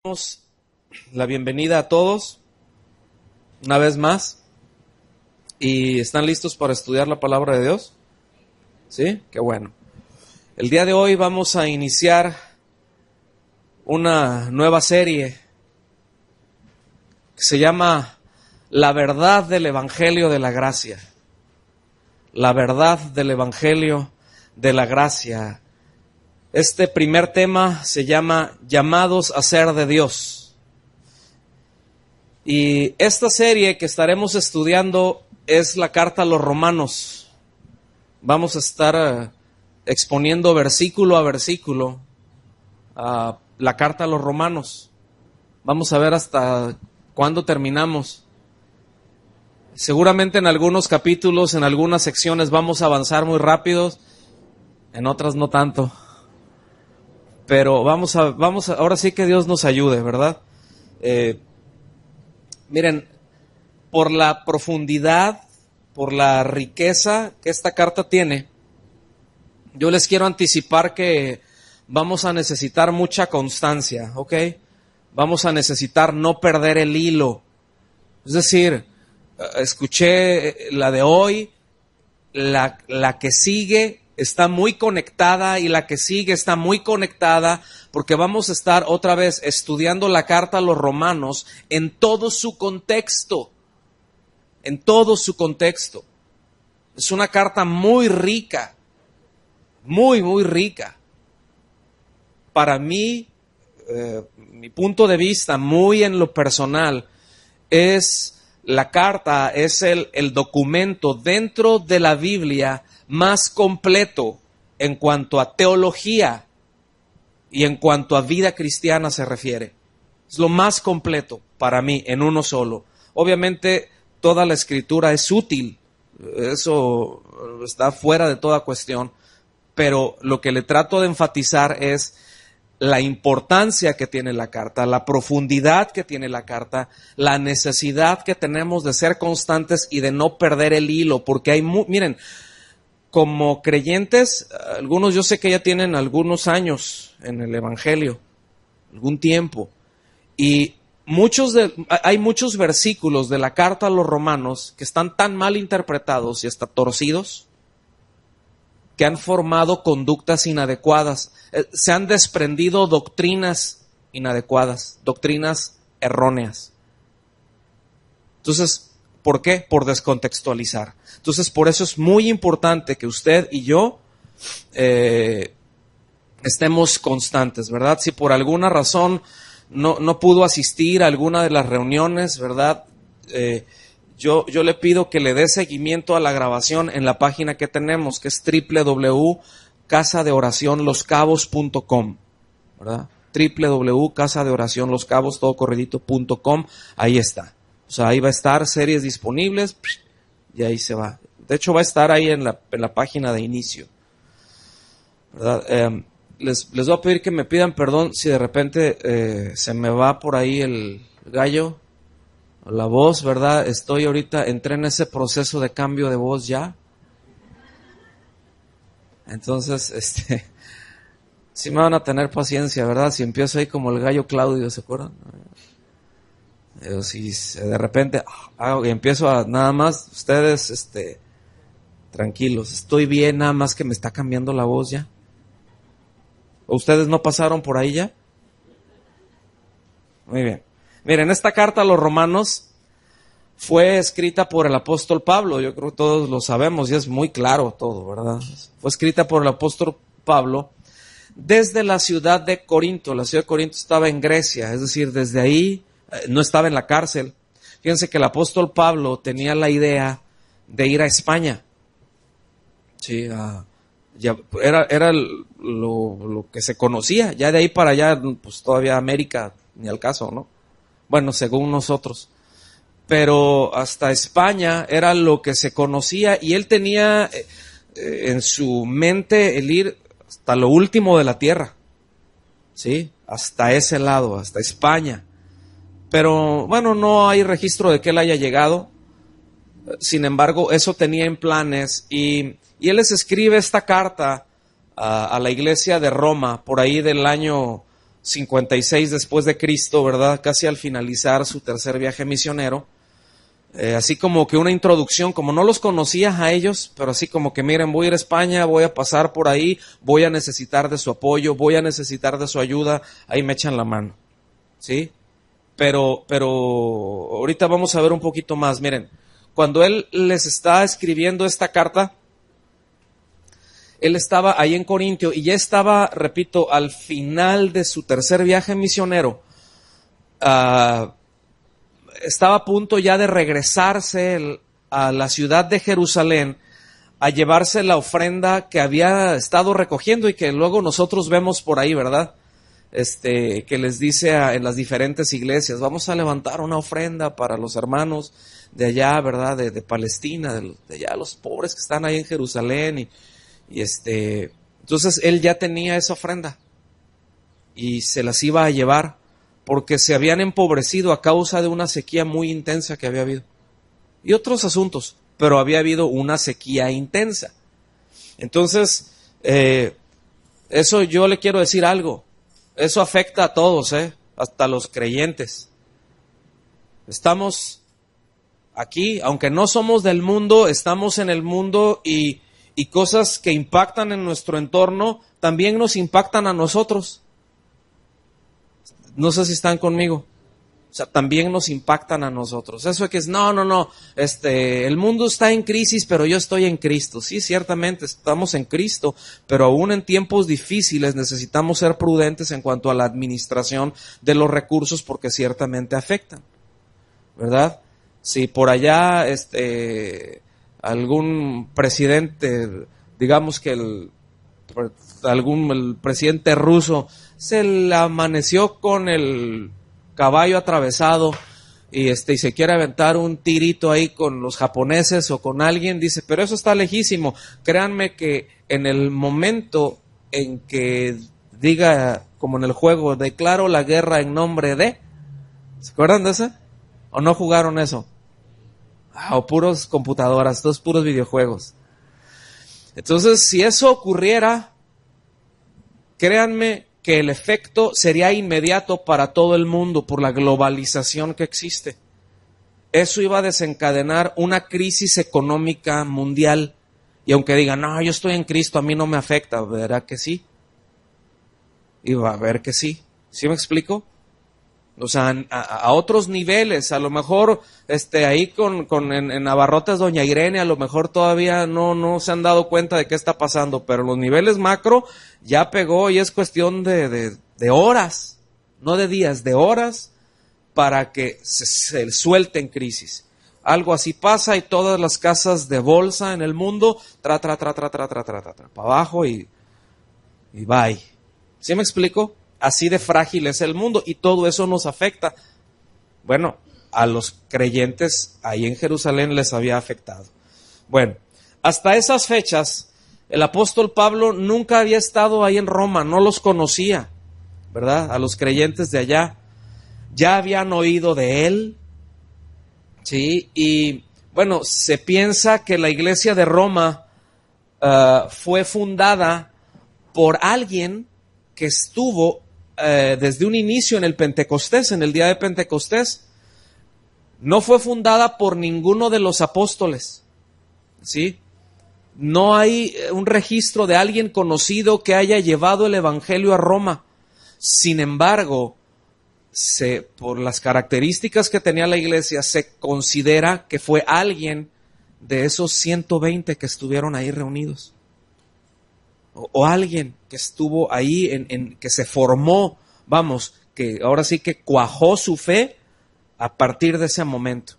Damos la bienvenida a todos una vez más. ¿Y están listos para estudiar la palabra de Dios? ¿Sí? Qué bueno. El día de hoy vamos a iniciar una nueva serie que se llama La verdad del Evangelio de la Gracia. La verdad del Evangelio de la Gracia. Este primer tema se llama Llamados a ser de Dios. Y esta serie que estaremos estudiando es la carta a los Romanos. Vamos a estar exponiendo versículo a versículo la carta a los Romanos. Vamos a ver hasta cuándo terminamos. Seguramente en algunos capítulos, en algunas secciones vamos a avanzar muy rápido, en otras no tanto. Pero vamos a, ahora sí que Dios nos ayude, ¿verdad? Miren, por la profundidad, por la riqueza que esta carta tiene, yo les quiero anticipar que vamos a necesitar mucha constancia, ¿ok? Vamos a necesitar no perder el hilo. Es decir, escuché la de hoy, la que sigue está muy conectada y la que sigue está muy conectada, porque vamos a estar otra vez estudiando la carta a los Romanos en todo su contexto, en todo su contexto. Es una carta muy rica, muy, muy rica. Para mí, mi punto de vista, muy en lo personal, es la carta, es el documento dentro de la Biblia más completo en cuanto a teología y en cuanto a vida cristiana se refiere. Es lo más completo para mí en uno solo. Obviamente toda la escritura es útil, eso está fuera de toda cuestión, pero lo que le trato de enfatizar es la importancia que tiene la carta, la profundidad que tiene la carta, la necesidad que tenemos de ser constantes y de no perder el hilo, porque hay, miren, como creyentes, algunos yo sé que ya tienen algunos años en el Evangelio, algún tiempo, y hay muchos versículos de la carta a los Romanos que están tan mal interpretados y hasta torcidos, que han formado conductas inadecuadas, se han desprendido doctrinas inadecuadas, doctrinas erróneas. Entonces, ¿por qué? Por descontextualizar. Entonces, por eso es muy importante que usted y yo estemos constantes, ¿verdad? Si por alguna razón no pudo asistir a alguna de las reuniones, ¿verdad? Yo le pido que le dé seguimiento a la grabación en la página que tenemos, que es www.casadeoracionloscabos.com, ¿verdad? www.casadeoracionloscabos, todo corridito.com, ahí está. O sea, ahí va a estar series disponibles y ahí se va. De hecho, va a estar ahí en la página de inicio, ¿verdad? Les voy a pedir que me pidan perdón si de repente se me va por ahí el gallo, la voz, ¿verdad? Entré en ese proceso de cambio de voz ya. Entonces, sí me van a tener paciencia, ¿verdad? Si empiezo ahí como el gallo Claudio, ¿se acuerdan? Si de repente empiezo a nada más, ustedes tranquilos, estoy bien, nada más que me está cambiando la voz ya. ¿O ustedes no pasaron por ahí ya? Muy bien. Miren, esta carta a los Romanos fue escrita por el apóstol Pablo, yo creo que todos lo sabemos y es muy claro todo, ¿verdad? Fue escrita por el apóstol Pablo desde la ciudad de Corinto. La ciudad de Corinto estaba en Grecia, es decir, desde ahí no estaba en la cárcel. Fíjense que el apóstol Pablo tenía la idea de ir a España. Sí, ya era lo que se conocía. Ya de ahí para allá, pues todavía América, ni al caso, ¿no? Bueno, según nosotros. Pero hasta España era lo que se conocía y él tenía en su mente el ir hasta lo último de la tierra. Sí, hasta ese lado, hasta España. Pero bueno, no hay registro de que él haya llegado. Sin embargo, eso tenía en planes y él les escribe esta carta a la iglesia de Roma por ahí del año 56 después de Cristo, ¿verdad? Casi al finalizar su tercer viaje misionero. Así como que una introducción, como no los conocía a ellos, pero así como que miren, voy a ir a España, voy a pasar por ahí, voy a necesitar de su apoyo, voy a necesitar de su ayuda, ahí me echan la mano, ¿sí? Pero ahorita vamos a ver un poquito más, miren, cuando él les está escribiendo esta carta, él estaba ahí en Corintio y ya estaba, repito, al final de su tercer viaje misionero. Estaba a punto ya de regresarse a la ciudad de Jerusalén a llevarse la ofrenda que había estado recogiendo y que luego nosotros vemos por ahí, ¿verdad? Que les dice en las diferentes iglesias, vamos a levantar una ofrenda para los hermanos de allá, ¿verdad? De Palestina, de allá, los pobres que están ahí en Jerusalén entonces él ya tenía esa ofrenda y se las iba a llevar porque se habían empobrecido a causa de una sequía muy intensa que había habido y otros asuntos, pero había habido una sequía intensa. Entonces, eso yo le quiero decir algo, eso afecta a todos, hasta los creyentes. Estamos aquí, aunque no somos del mundo, estamos en el mundo y cosas que impactan en nuestro entorno también nos impactan a nosotros. No sé si están conmigo. O sea, también nos impactan a nosotros. Eso que es, no, el mundo está en crisis, pero yo estoy en Cristo. Sí, ciertamente estamos en Cristo, pero aún en tiempos difíciles necesitamos ser prudentes en cuanto a la administración de los recursos porque ciertamente afectan, ¿verdad? Si por allá, algún presidente, digamos que el presidente ruso se le amaneció con el caballo atravesado y se quiere aventar un tirito ahí con los japoneses o con alguien, dice, pero eso está lejísimo. Créanme que en el momento en que diga, como en el juego, declaro la guerra en nombre de, ¿se acuerdan de ese? ¿O no jugaron eso? O puros computadoras, todos puros videojuegos. Entonces, si eso ocurriera, créanme que el efecto sería inmediato para todo el mundo por la globalización que existe. Eso iba a desencadenar una crisis económica mundial. Y aunque digan, no, yo estoy en Cristo, a mí no me afecta, ¿verá que sí? Y va a ver que sí. ¿Sí me explico? O sea, a otros niveles, a lo mejor ahí en Abarrotes Doña Irene, a lo mejor todavía no se han dado cuenta de qué está pasando, pero los niveles macro ya pegó y es cuestión de horas, no de días, de horas, para que se suelte en crisis. Algo así pasa y todas las casas de bolsa en el mundo, para abajo y bye. ¿Sí me explico? Así de frágil es el mundo y todo eso nos afecta. Bueno, a los creyentes ahí en Jerusalén les había afectado. Bueno, hasta esas fechas, el apóstol Pablo nunca había estado ahí en Roma, no los conocía, ¿verdad? A los creyentes de allá. Ya habían oído de él, ¿sí? Y bueno, se piensa que la iglesia de Roma fue fundada por alguien que estuvo desde un inicio en el Pentecostés, en el día de Pentecostés. No fue fundada por ninguno de los apóstoles, ¿sí? No hay un registro de alguien conocido que haya llevado el evangelio a Roma. Sin embargo, por las características que tenía la iglesia, se considera que fue alguien de esos 120 que estuvieron ahí reunidos. O alguien que estuvo ahí, que se formó, vamos, que ahora sí que cuajó su fe a partir de ese momento.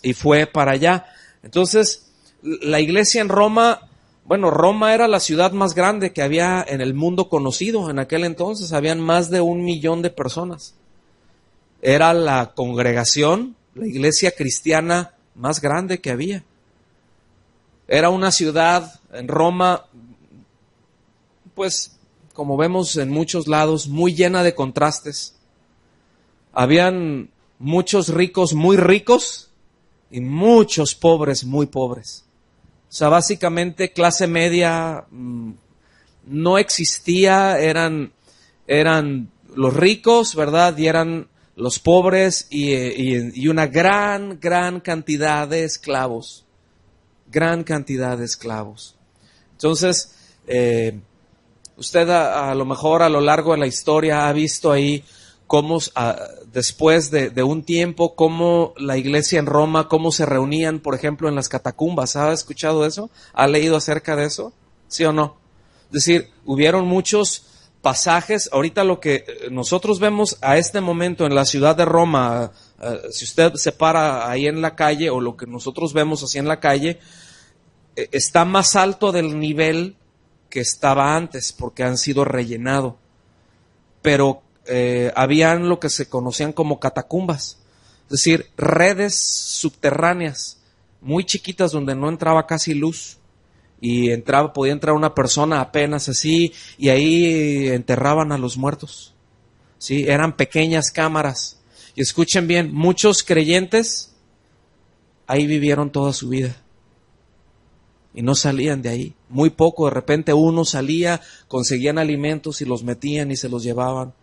Y fue para allá. Entonces, la iglesia en Roma, bueno, Roma era la ciudad más grande que había en el mundo conocido. En aquel entonces habían más de 1 millón de personas. Era la congregación, la iglesia cristiana más grande que había. Era una ciudad en Roma, pues, como vemos en muchos lados, muy llena de contrastes. Habían muchos ricos muy ricos y muchos pobres muy pobres. O sea, básicamente clase media no existía, eran los ricos, ¿verdad? Dieran los pobres y una gran cantidad de esclavos. Gran cantidad de esclavos. Entonces, usted a lo mejor a lo largo de la historia ha visto ahí cómo después de un tiempo, cómo la iglesia en Roma, cómo se reunían, por ejemplo, en las catacumbas. ¿Ha escuchado eso? ¿Ha leído acerca de eso? ¿Sí o no? Es decir, hubieron muchos pasajes. Ahorita lo que nosotros vemos a este momento en la ciudad de Roma, si usted se para ahí en la calle, o lo que nosotros vemos así en la calle, está más alto del nivel que estaba antes, porque han sido rellenado. Pero habían lo que se conocían como catacumbas, es decir, redes subterráneas, muy chiquitas, donde no entraba casi luz, y podía entrar una persona apenas así, y ahí enterraban a los muertos. ¿Sí? Eran pequeñas cámaras. Y escuchen bien, muchos creyentes ahí vivieron toda su vida. Y no salían de ahí. Muy poco, de repente uno salía, conseguían alimentos y los metían y se los llevaban.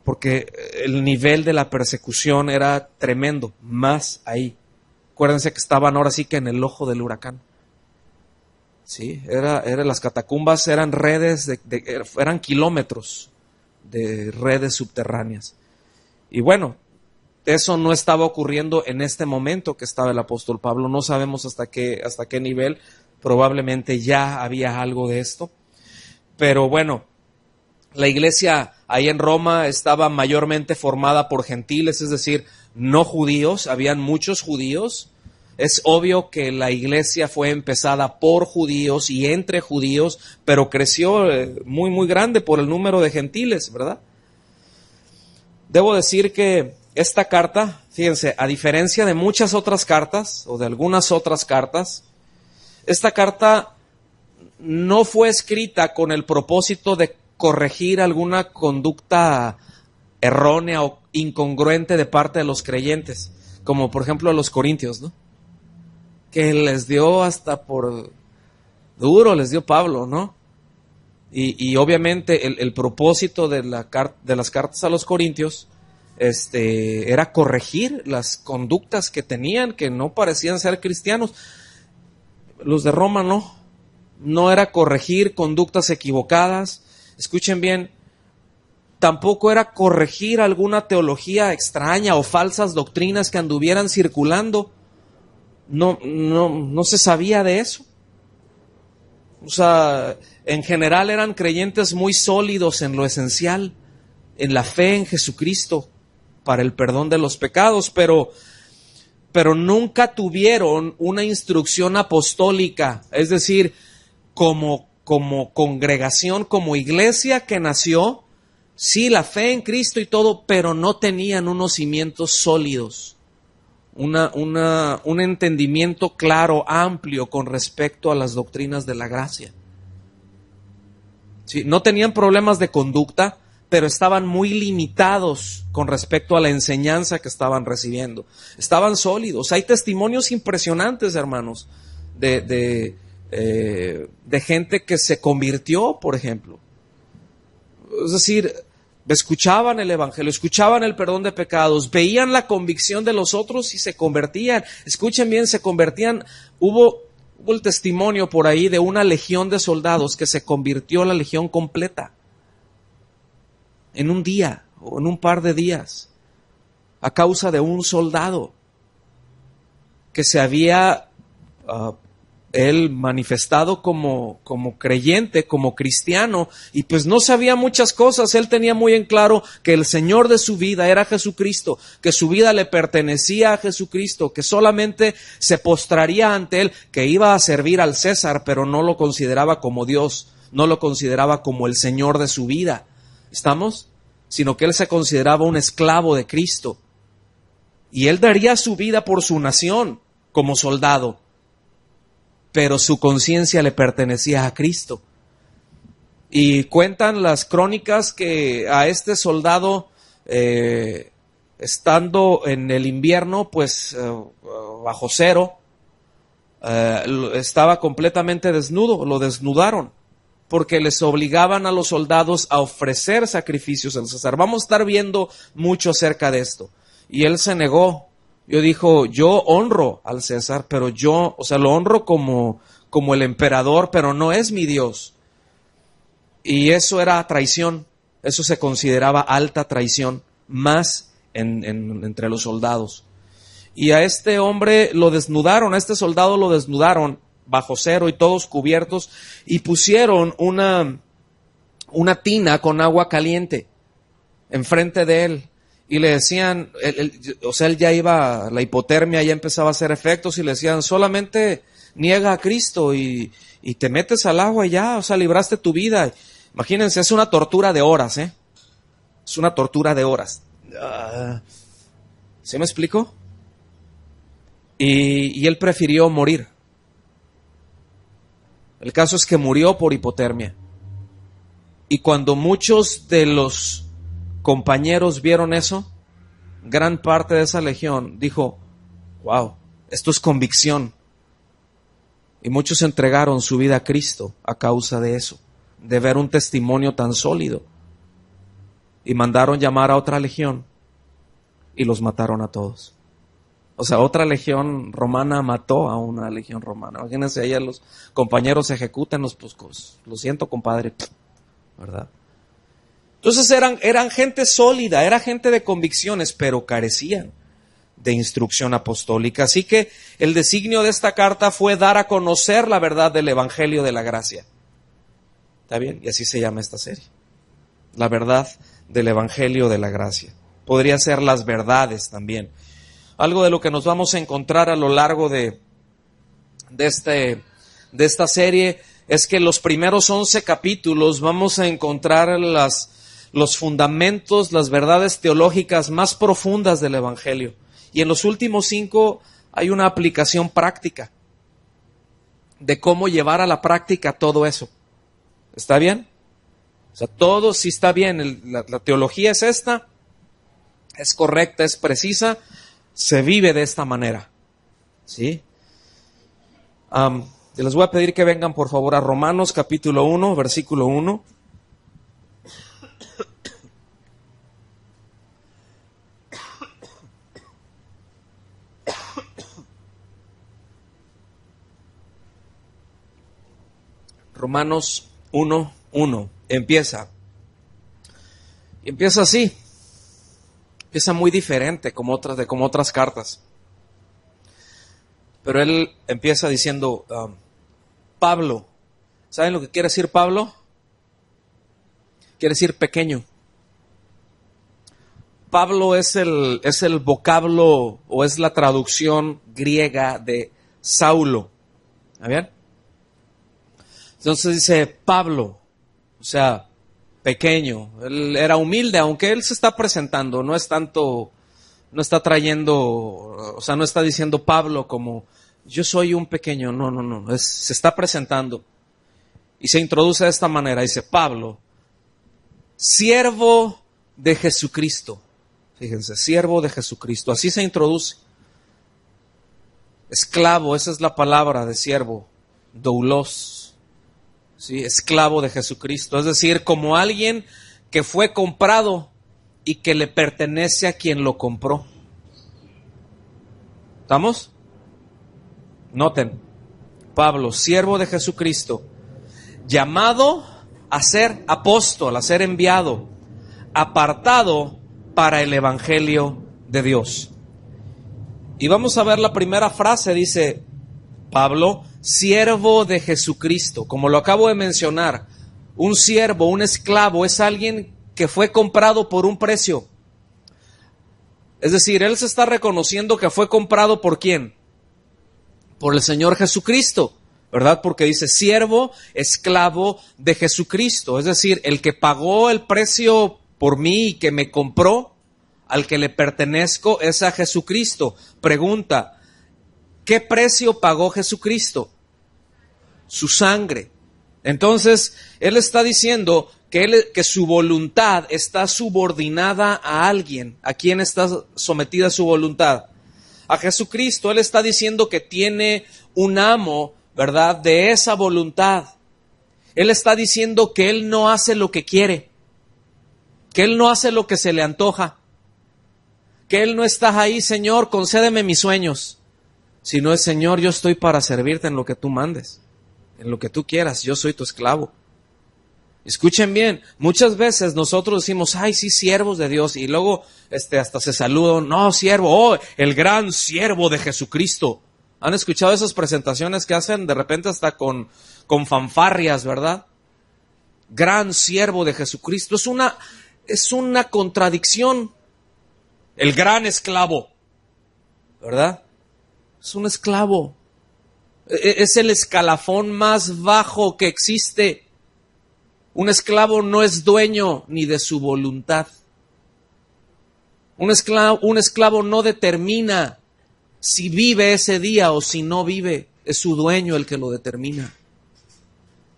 Porque el nivel de la persecución era tremendo, más ahí. Acuérdense que estaban ahora sí que en el ojo del huracán. Sí, las catacumbas eran redes, eran kilómetros de redes subterráneas. Y bueno, eso no estaba ocurriendo en este momento que estaba el apóstol Pablo. No sabemos hasta qué nivel. Probablemente ya había algo de esto. Pero bueno, la iglesia ahí en Roma estaba mayormente formada por gentiles, es decir, no judíos. Habían muchos judíos. Es obvio que la iglesia fue empezada por judíos y entre judíos, pero creció muy grande por el número de gentiles, ¿verdad? Debo decir que esta carta, fíjense, a diferencia de muchas otras cartas, o de algunas otras cartas, esta carta no fue escrita con el propósito de corregir alguna conducta errónea o incongruente de parte de los creyentes, como por ejemplo a los corintios, ¿no? Que les dio hasta por duro, les dio Pablo, ¿no? Y obviamente el propósito de las cartas a los corintios era corregir las conductas que tenían, que no parecían ser cristianos. Los de Roma no era corregir conductas equivocadas. Escuchen bien, tampoco era corregir alguna teología extraña o falsas doctrinas que anduvieran circulando. No se sabía de eso. O sea, en general eran creyentes muy sólidos en lo esencial, en la fe en Jesucristo para el perdón de los pecados, pero nunca tuvieron una instrucción apostólica, es decir, como congregación, como iglesia que nació, sí, la fe en Cristo y todo, pero no tenían unos cimientos sólidos. Un entendimiento claro, amplio con respecto a las doctrinas de la gracia. ¿Sí? No tenían problemas de conducta, pero estaban muy limitados con respecto a la enseñanza que estaban recibiendo. Estaban sólidos. Hay testimonios impresionantes, hermanos, de gente que se convirtió, por ejemplo. Es decir, escuchaban el evangelio, escuchaban el perdón de pecados, veían la convicción de los otros y se convertían. Escuchen bien, se convertían. Hubo el testimonio por ahí de una legión de soldados que se convirtió la legión completa en un día o en un par de días a causa de un soldado que se había él manifestado como creyente, como cristiano, y pues no sabía muchas cosas. Él tenía muy en claro que el Señor de su vida era Jesucristo, que su vida le pertenecía a Jesucristo, que solamente se postraría ante Él, que iba a servir al César, pero no lo consideraba como Dios, no lo consideraba como el Señor de su vida. ¿Estamos? Sino que él se consideraba un esclavo de Cristo. Y él daría su vida por su nación como soldado, pero su conciencia le pertenecía a Cristo. Y cuentan las crónicas que a este soldado, estando en el invierno, pues bajo cero, estaba completamente desnudo, lo desnudaron, porque les obligaban a los soldados a ofrecer sacrificios al César. Vamos a estar viendo mucho acerca de esto. Y él se negó. Dijo, yo honro al César, pero lo honro como el emperador, pero no es mi Dios. Y eso era traición. Eso se consideraba alta traición, más entre los soldados. Y a este hombre lo desnudaron, a este soldado lo desnudaron bajo cero y todos cubiertos, y pusieron una tina con agua caliente enfrente de él. Y le decían, él ya iba, la hipotermia ya empezaba a hacer efectos, y le decían, solamente niega a Cristo y te metes al agua y ya, libraste tu vida. Imagínense, es una tortura de horas, es una tortura de horas. ¿Sí me explico? Y él prefirió morir. El caso es que murió por hipotermia. Y cuando muchos de los compañeros vieron eso, gran parte de esa legión dijo, wow, esto es convicción. Y muchos entregaron su vida a Cristo a causa de eso, de ver un testimonio tan sólido. Y mandaron llamar a otra legión y los mataron a todos. Otra legión romana mató a una legión romana. Imagínense, allá los compañeros ejecútenlos, pues lo siento, compadre, ¿verdad? Entonces eran gente sólida, era gente de convicciones, pero carecían de instrucción apostólica. Así que el designio de esta carta fue dar a conocer la verdad del Evangelio de la Gracia. ¿Está bien? Y así se llama esta serie. La verdad del Evangelio de la Gracia. Podría ser las verdades también. Algo de lo que nos vamos a encontrar a lo largo de esta serie es que en los primeros 11 capítulos vamos a encontrar los fundamentos, las verdades teológicas más profundas del Evangelio. Y en los últimos 5 hay una aplicación práctica de cómo llevar a la práctica todo eso. ¿Está bien? Todo sí está bien. La teología es esta, es correcta, es precisa, se vive de esta manera. ¿Sí? Les voy a pedir que vengan por favor a Romanos capítulo 1, versículo 1. Romanos 1:1 empieza así, empieza muy diferente como otras cartas, pero él empieza diciendo, Pablo, ¿saben lo que quiere decir Pablo? Quiere decir pequeño. Pablo es el vocablo o es la traducción griega de Saulo. ¿Está bien? Entonces dice Pablo, pequeño. Él era humilde, aunque él se está presentando, no está trayendo, no está diciendo Pablo como yo soy un pequeño, no, se está presentando. Y se introduce de esta manera, dice Pablo, siervo de Jesucristo. Fíjense, siervo de Jesucristo, así se introduce. Esclavo, esa es la palabra de siervo, doulos. ¿Sí? Esclavo de Jesucristo, es decir, como alguien que fue comprado y que le pertenece a quien lo compró. ¿Estamos? Noten, Pablo, siervo de Jesucristo, llamado a ser apóstol, a ser enviado, apartado para el Evangelio de Dios. Y vamos a ver la primera frase, dice Pablo, siervo de Jesucristo. Como lo acabo de mencionar, un siervo, un esclavo, es alguien que fue comprado por un precio. Es decir, él se está reconociendo que fue comprado ¿por quién? Por el Señor Jesucristo, ¿verdad? Porque dice siervo, esclavo de Jesucristo. Es decir, el que pagó el precio por mí y que me compró, al que le pertenezco, es a Jesucristo. Pregunta, ¿qué precio pagó Jesucristo? Su sangre. Entonces, él está diciendo que su voluntad está subordinada a alguien. ¿A quién está sometida su voluntad? A Jesucristo. Él está diciendo que tiene un amo, ¿verdad?, de esa voluntad. Él está diciendo que Él no hace lo que quiere, que Él no hace lo que se le antoja, que Él no está ahí, Señor, concédeme mis sueños, sino es, Señor, yo estoy para servirte en lo que tú mandes, en lo que tú quieras, yo soy tu esclavo. Escuchen bien, muchas veces nosotros decimos, ay, sí, siervos de Dios, y luego hasta se saludan, no, siervo, oh, el gran siervo de Jesucristo. ¿Han escuchado esas presentaciones que hacen de repente hasta con fanfarrias, verdad? Gran siervo de Jesucristo. Es una contradicción. El gran esclavo, ¿verdad? Es un esclavo. Es el escalafón más bajo que existe. Un esclavo no es dueño ni de su voluntad. Un esclavo no determina si vive ese día o si no vive. Es su dueño el que lo determina.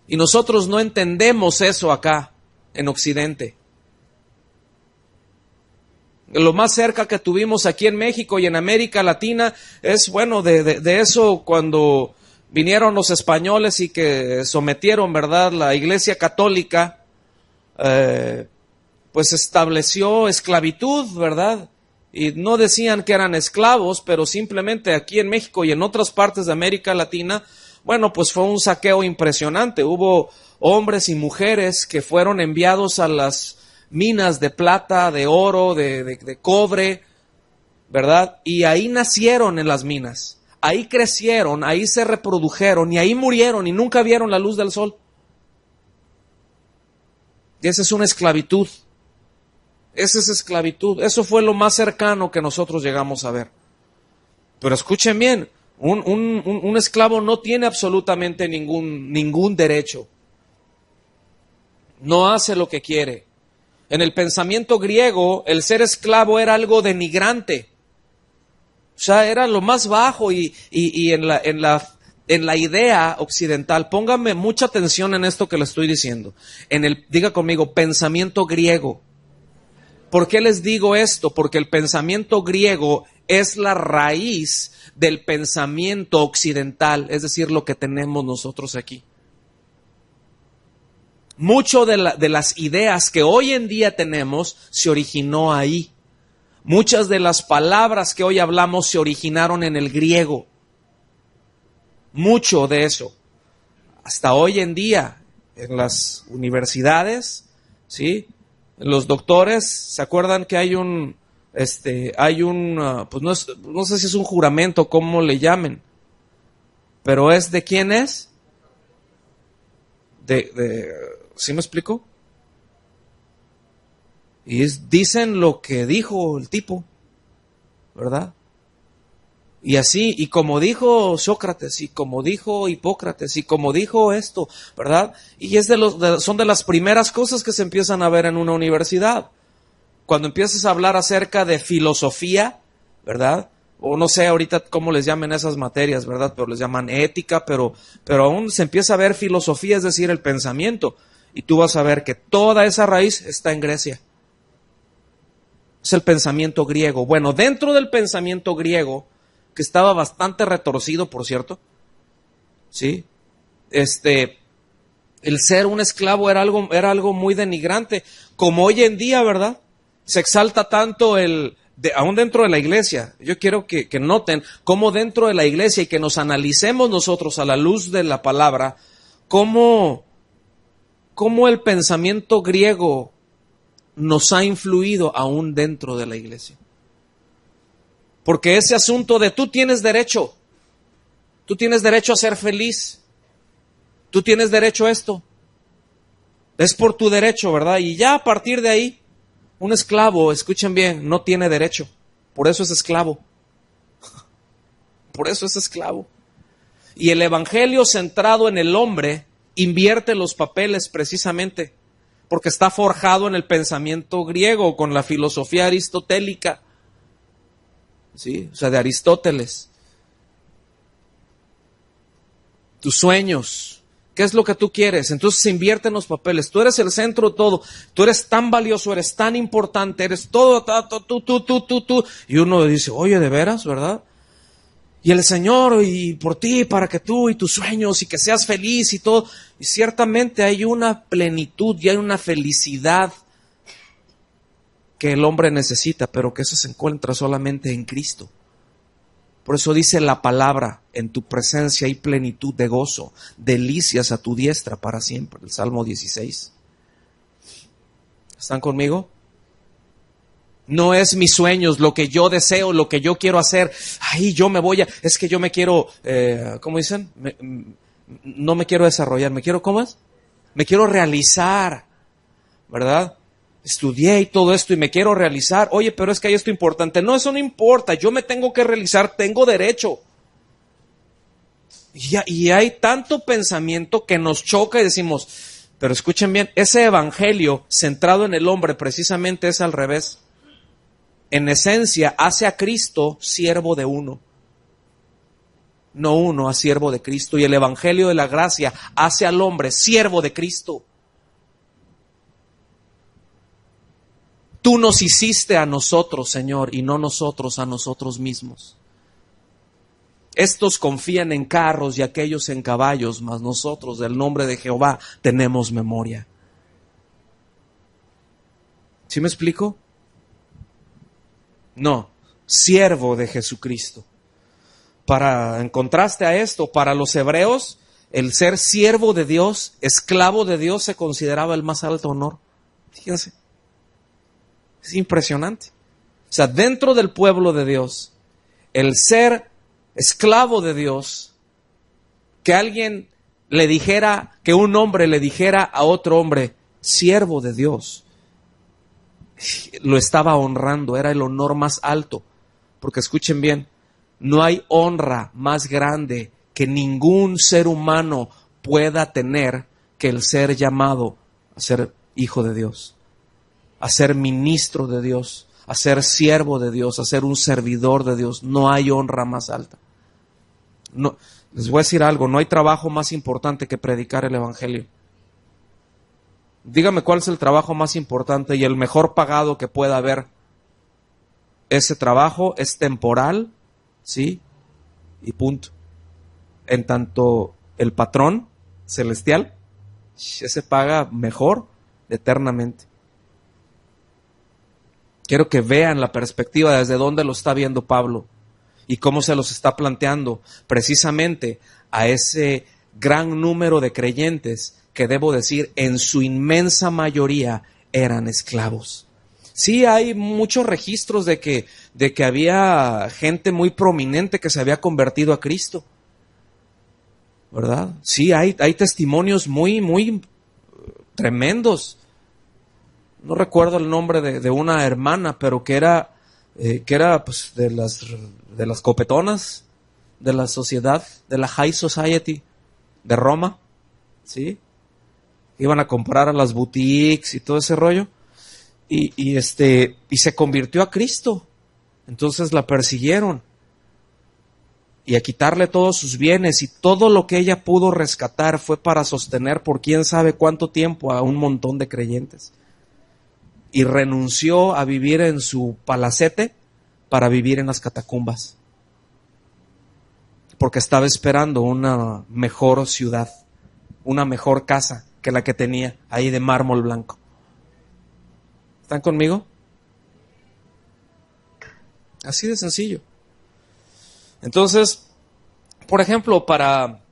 Y nosotros no entendemos eso acá, en Occidente. Lo más cerca que tuvimos aquí en México y en América Latina es, bueno, de eso cuando vinieron los españoles y que sometieron, ¿verdad?, la Iglesia Católica, pues estableció esclavitud, ¿verdad? Y no decían que eran esclavos, pero simplemente aquí en México y en otras partes de América Latina, bueno, pues fue un saqueo impresionante. Hubo hombres y mujeres que fueron enviados a las minas de plata, de oro, de cobre, ¿verdad? Y ahí nacieron en las minas. Ahí crecieron, ahí se reprodujeron y ahí murieron y nunca vieron la luz del sol. Y esa es una esclavitud. Esa es esclavitud. Eso fue lo más cercano que nosotros llegamos a ver. Pero escuchen bien, un esclavo no tiene absolutamente ningún derecho. No hace lo que quiere. En el pensamiento griego, el ser esclavo era algo denigrante. O sea, era lo más bajo y en la idea occidental, póngame mucha atención en esto que le estoy diciendo. Diga conmigo, pensamiento griego. ¿Por qué les digo esto? Porque el pensamiento griego es la raíz del pensamiento occidental, es decir, lo que tenemos nosotros aquí. Mucho de las ideas que hoy en día tenemos se originó ahí. Muchas de las palabras que hoy hablamos se originaron en el griego. Mucho de eso. Hasta hoy en día, en las universidades, ¿sí? Los doctores, ¿se acuerdan que hay pues no sé si es un juramento, cómo le llamen, pero es de quién es? ¿Sí me explico? Y dicen lo que dijo el tipo, ¿verdad? Y así, y como dijo Sócrates, y como dijo Hipócrates, y como dijo esto, ¿verdad? Y son de las primeras cosas que se empiezan a ver en una universidad. Cuando empiezas a hablar acerca de filosofía, ¿verdad? O no sé ahorita cómo les llaman esas materias, ¿verdad? Pero les llaman ética, pero aún se empieza a ver filosofía, es decir, el pensamiento. Y tú vas a ver que toda esa raíz está en Grecia. Es el pensamiento griego. Bueno, dentro del pensamiento griego, que estaba bastante retorcido, por cierto, ¿sí? El ser un esclavo era algo muy denigrante, como hoy en día, ¿verdad? Se exalta tanto aún dentro de la iglesia. Yo quiero que noten cómo dentro de la iglesia y que nos analicemos nosotros a la luz de la palabra, cómo el pensamiento griego nos ha influido aún dentro de la iglesia. Porque ese asunto de tú tienes derecho a ser feliz, tú tienes derecho a esto, es por tu derecho, ¿verdad? Y ya a partir de ahí, un esclavo, escuchen bien, no tiene derecho, por eso es esclavo, por eso es esclavo. Y el evangelio centrado en el hombre invierte los papeles precisamente, porque está forjado en el pensamiento griego, con la filosofía aristotélica, ¿sí? O sea, de Aristóteles. Tus sueños, ¿qué es lo que tú quieres? Entonces se invierten los papeles. Tú eres el centro de todo. Tú eres tan valioso, eres tan importante, eres todo, tú. Y uno dice, oye, ¿de veras, verdad? Y el Señor, y por ti, para que tú y tus sueños y que seas feliz y todo. Y ciertamente hay una plenitud y hay una felicidad que el hombre necesita, pero que eso se encuentra solamente en Cristo. Por eso dice la palabra: en tu presencia hay plenitud de gozo, delicias a tu diestra para siempre. El Salmo 16. ¿Están conmigo? No es mis sueños, lo que yo deseo, lo que yo quiero hacer. Ay, yo me voy a... Es que yo me quiero... ¿cómo dicen? No me quiero desarrollar. ¿Me quiero, cómo es? Me quiero realizar, ¿verdad? Estudié y todo esto y me quiero realizar. Oye, pero es que hay esto importante. No, eso no importa. Yo me tengo que realizar. Tengo derecho. Y hay tanto pensamiento que nos choca y decimos... Pero escuchen bien, ese evangelio centrado en el hombre precisamente es al revés. En esencia, hace a Cristo siervo de uno. No uno a siervo de Cristo. Y el evangelio de la gracia hace al hombre siervo de Cristo. Tú nos hiciste a nosotros, Señor, y no nosotros a nosotros mismos. Estos confían en carros y aquellos en caballos, mas nosotros del nombre de Jehová tenemos memoria. ¿Sí me explico? No, siervo de Jesucristo. En contraste a esto, para los hebreos, el ser siervo de Dios, esclavo de Dios, se consideraba el más alto honor. Fíjense, es impresionante. O sea, dentro del pueblo de Dios, el ser esclavo de Dios, que alguien le dijera, que un hombre le dijera a otro hombre, siervo de Dios, lo estaba honrando, era el honor más alto. Porque escuchen bien, no hay honra más grande que ningún ser humano pueda tener que el ser llamado a ser hijo de Dios, a ser ministro de Dios, a ser siervo de Dios, a ser un servidor de Dios. No hay honra más alta. No, les voy a decir algo, no hay trabajo más importante que predicar el evangelio. Dígame cuál es el trabajo más importante y el mejor pagado que pueda haber. Ese trabajo es temporal, ¿sí? Y punto. En tanto el patrón celestial, ese paga mejor eternamente. Quiero que vean la perspectiva desde dónde lo está viendo Pablo y cómo se los está planteando precisamente a ese gran número de creyentes que, debo decir, en su inmensa mayoría eran esclavos. Sí, hay muchos registros de que había gente muy prominente que se había convertido a Cristo, ¿verdad? Sí, hay testimonios muy tremendos. No recuerdo el nombre de una hermana, pero que era pues, de las copetonas de la sociedad, de la High Society de Roma, ¿sí? Iban a comprar a las boutiques y todo ese rollo. Y se convirtió a Cristo. Entonces la persiguieron y a quitarle todos sus bienes, y todo lo que ella pudo rescatar fue para sostener por quién sabe cuánto tiempo a un montón de creyentes. Y renunció a vivir en su palacete para vivir en las catacumbas, porque estaba esperando una mejor ciudad, una mejor casa que la que tenía ahí de mármol blanco. ¿Están conmigo? Así de sencillo. Entonces, por ejemplo, para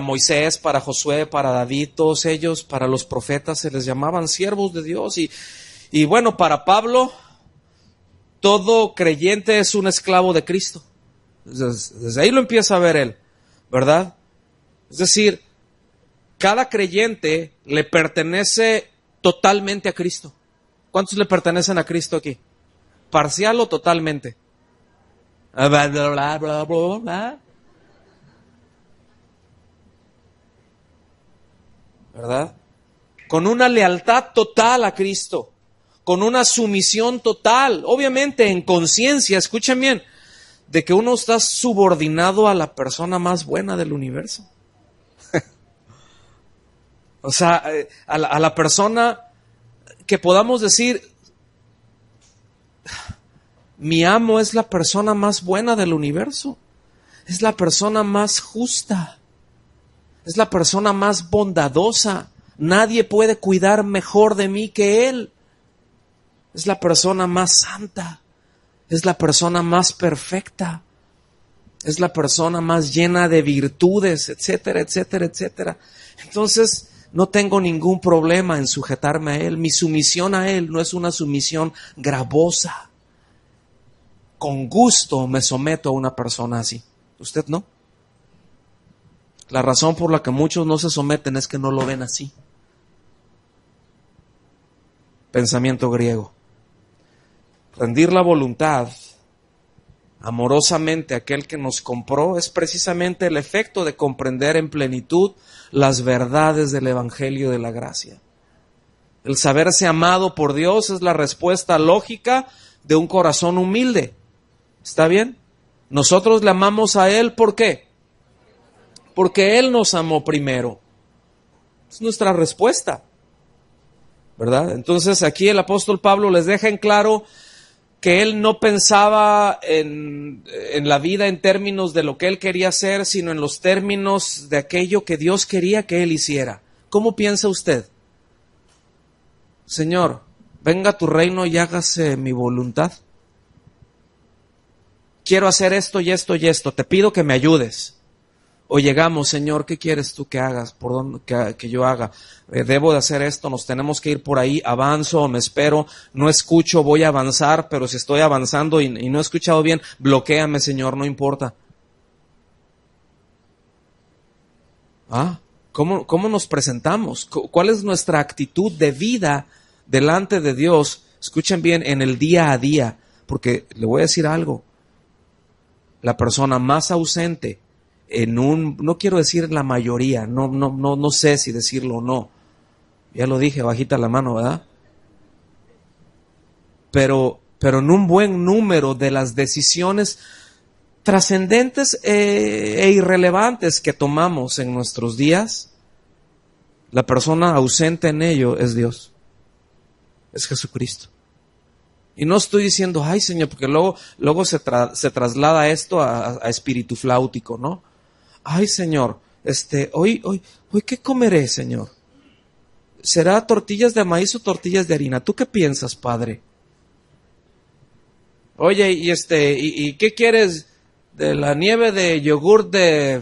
Moisés, para Josué, para David, todos ellos, para los profetas se les llamaban siervos de Dios. Y bueno, para Pablo, todo creyente es un esclavo de Cristo. Desde ahí lo empieza a ver él, ¿verdad? Es decir, cada creyente le pertenece totalmente a Cristo. ¿Cuántos le pertenecen a Cristo aquí? ¿Parcial o totalmente? ¿Verdad? Con una lealtad total a Cristo, con una sumisión total, obviamente en conciencia, escuchen bien, de que uno está subordinado a la persona más buena del universo. O sea, a la persona que podamos decir, mi amo es la persona más buena del universo. es la persona más justa, es la persona más bondadosa. Nadie puede cuidar mejor de mí que Él. Es la persona más santa, es la persona más perfecta, es la persona más llena de virtudes, etcétera, etcétera, etcétera. Entonces, no tengo ningún problema en sujetarme a Él. Mi sumisión a Él no es una sumisión gravosa. Con gusto me someto a una persona así. ¿Usted no? La razón por la que muchos no se someten es que no lo ven así. Pensamiento griego. Rendir la voluntad amorosamente a aquel que nos compró es precisamente el efecto de comprender en plenitud las verdades del Evangelio de la gracia. El saberse amado por Dios es la respuesta lógica de un corazón humilde. ¿Está bien? Nosotros le amamos a Él, ¿por qué? Porque Él nos amó primero. Es nuestra respuesta, ¿verdad? Entonces aquí el apóstol Pablo les deja en claro que él no pensaba en la vida en términos de lo que él quería hacer, sino en los términos de aquello que Dios quería que él hiciera. ¿Cómo piensa usted? Señor, venga tu reino y hágase mi voluntad. Quiero hacer esto y esto y esto, te pido que me ayudes. O llegamos, Señor, ¿qué quieres tú que hagas? ¿Por dónde que yo haga? Debo de hacer esto, nos tenemos que ir por ahí, avanzo o me espero, no escucho, voy a avanzar, pero si estoy avanzando y no he escuchado bien, bloquéame, Señor, no importa. ¿Cómo nos presentamos? ¿Cuál es nuestra actitud de vida delante de Dios? Escuchen bien, en el día a día, porque le voy a decir algo. La persona más ausente no quiero decir la mayoría, no sé si decirlo o no. Ya lo dije, bajita la mano, ¿verdad? Pero en un buen número de las decisiones trascendentes e irrelevantes que tomamos en nuestros días, la persona ausente en ello es Dios, es Jesucristo. Y no estoy diciendo, ay Señor, porque luego se traslada esto a espíritu flautico, ¿no? Ay Señor, hoy, ¿qué comeré, Señor? ¿Será tortillas de maíz o tortillas de harina? ¿Tú qué piensas, Padre? Oye, ¿y qué quieres? ¿De la nieve de yogur de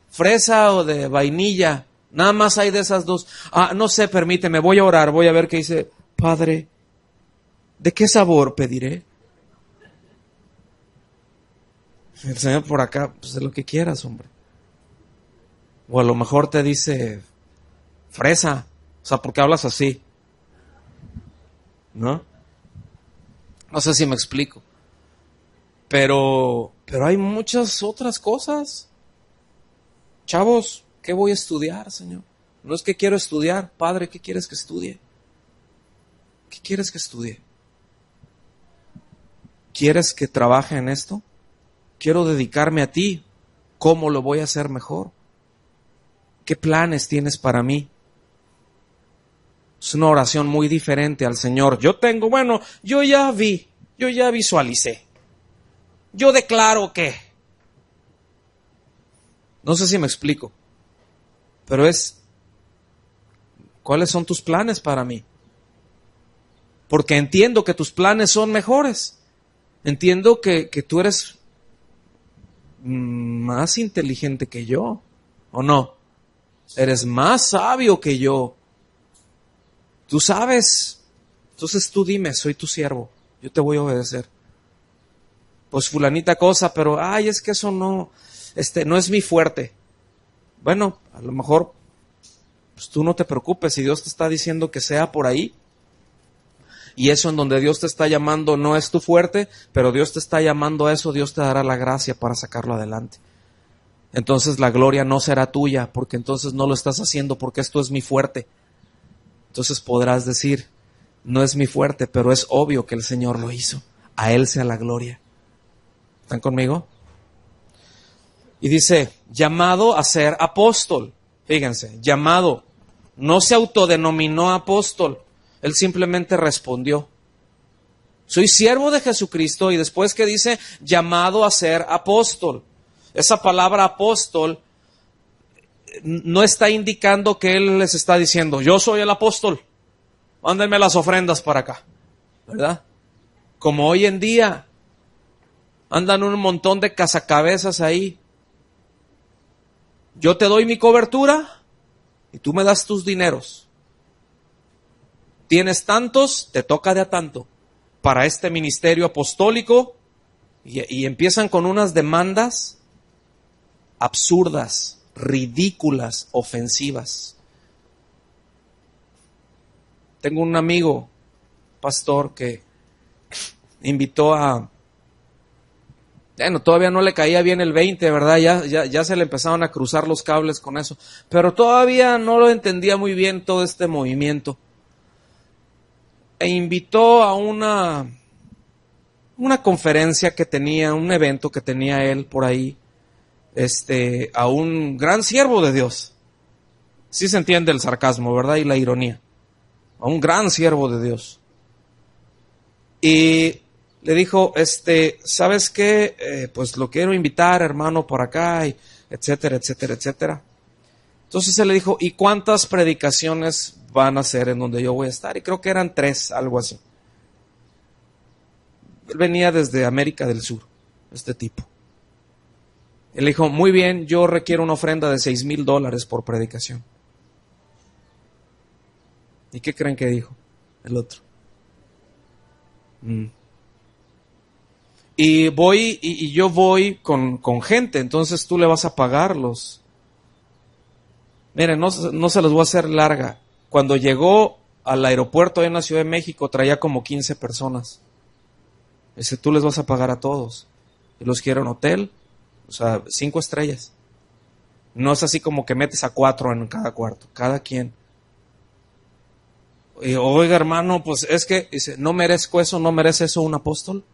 fresa o de vainilla? Nada más hay de esas dos. No sé, permíteme, voy a orar, voy a ver qué dice. Padre, ¿de qué sabor pediré? El Señor por acá, pues de lo que quieras, hombre. O a lo mejor te dice fresa. O sea, ¿por qué hablas así? ¿No? No sé si me explico. Pero hay muchas otras cosas. Chavos, ¿qué voy a estudiar, Señor? No es que quiero estudiar. Padre, ¿qué quieres que estudie? ¿Qué quieres que estudie? ¿Quieres que trabaje en esto? Quiero dedicarme a ti. ¿Cómo lo voy a hacer mejor? ¿Qué planes tienes para mí? Es una oración muy diferente al Señor. Yo ya visualicé. Yo declaro que. No sé si me explico, pero ¿cuáles son tus planes para mí? Porque entiendo que tus planes son mejores. Entiendo que tú eres más inteligente que yo, ¿o no? Eres más sabio que yo. Tú sabes. Entonces tú dime, soy tu siervo. Yo te voy a obedecer. Pues fulanita cosa, pero es que eso no es mi fuerte. Bueno, a lo mejor pues tú no te preocupes si Dios te está diciendo que sea por ahí. Y eso en donde Dios te está llamando no es tu fuerte, pero Dios te está llamando a eso, Dios te dará la gracia para sacarlo adelante. Entonces la gloria no será tuya, porque entonces no lo estás haciendo porque esto es mi fuerte. Entonces podrás decir, no es mi fuerte, pero es obvio que el Señor lo hizo. A Él sea la gloria. ¿Están conmigo? Y dice, llamado a ser apóstol. Fíjense, llamado. No se autodenominó apóstol. Él simplemente respondió. Soy siervo de Jesucristo, y después que dice, llamado a ser apóstol. Esa palabra apóstol no está indicando que él les está diciendo, yo soy el apóstol, mándenme las ofrendas para acá, ¿verdad? Como hoy en día andan un montón de cazacabezas ahí. Yo te doy mi cobertura y tú me das tus dineros. Tienes tantos, te toca de a tanto para este ministerio apostólico y empiezan con unas demandas absurdas, ridículas, ofensivas. Tengo un amigo, pastor, que invitó a... Bueno, todavía no le caía bien el 20, ¿verdad? Ya se le empezaron a cruzar los cables con eso. Pero todavía no lo entendía muy bien todo este movimiento. E invitó a una conferencia que tenía, un evento que tenía él por ahí, a un gran siervo de Dios. Sí se entiende el sarcasmo, ¿verdad? Y la ironía. A un gran siervo de Dios. Y le dijo, ¿sabes qué? Pues lo quiero invitar, hermano, por acá, y etcétera, etcétera, etcétera. Entonces él le dijo, ¿y cuántas predicaciones van a ser en donde yo voy a estar? Y creo que eran 3, algo así. Él venía desde América del Sur, este tipo. Él dijo, muy bien, yo requiero una ofrenda de $6,000 por predicación. ¿Y qué creen que dijo el otro? Y yo voy con gente, entonces tú le vas a pagarlos. Miren, no se los voy a hacer larga. Cuando llegó al aeropuerto en la Ciudad de México, traía como 15 personas. Dice, tú les vas a pagar a todos. Y los quiero en hotel, o sea, 5 estrellas. No es así como que metes a 4 en cada cuarto, cada quien. Y, oiga, hermano, pues es que, dice, ¿no merezco eso? ¿No merece eso un apóstol?